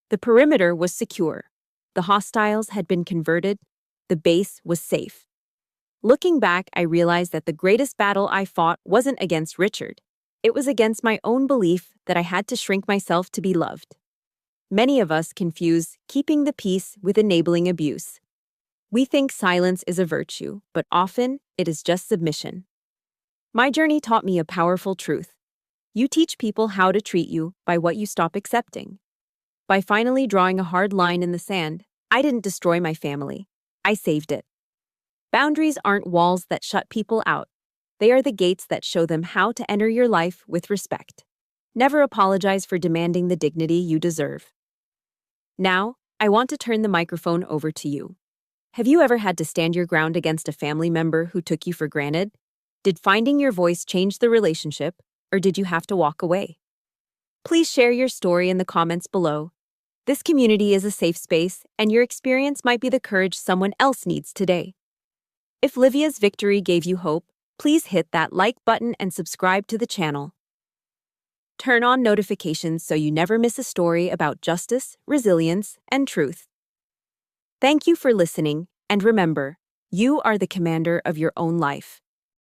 The perimeter was secure. The hostiles had been converted. The base was safe. Looking back, I realized that the greatest battle I fought wasn't against Richard. It was against my own belief that I had to shrink myself to be loved. Many of us confuse keeping the peace with enabling abuse. We think silence is a virtue, but often it is just submission. My journey taught me a powerful truth. You teach people how to treat you by what you stop accepting. By finally drawing a hard line in the sand, I didn't destroy my family. I saved it. Boundaries aren't walls that shut people out. They are the gates that show them how to enter your life with respect. Never apologize for demanding the dignity you deserve. Now, I want to turn the microphone over to you. Have you ever had to stand your ground against a family member who took you for granted? Did finding your voice change the relationship, or did you have to walk away? Please share your story in the comments below. This community is a safe space, and your experience might be the courage someone else needs today. If Livia's victory gave you hope, please hit that like button and subscribe to the channel. Turn on notifications so you never miss a story about justice, resilience, and truth. Thank you for listening, and remember, you are the commander of your own life.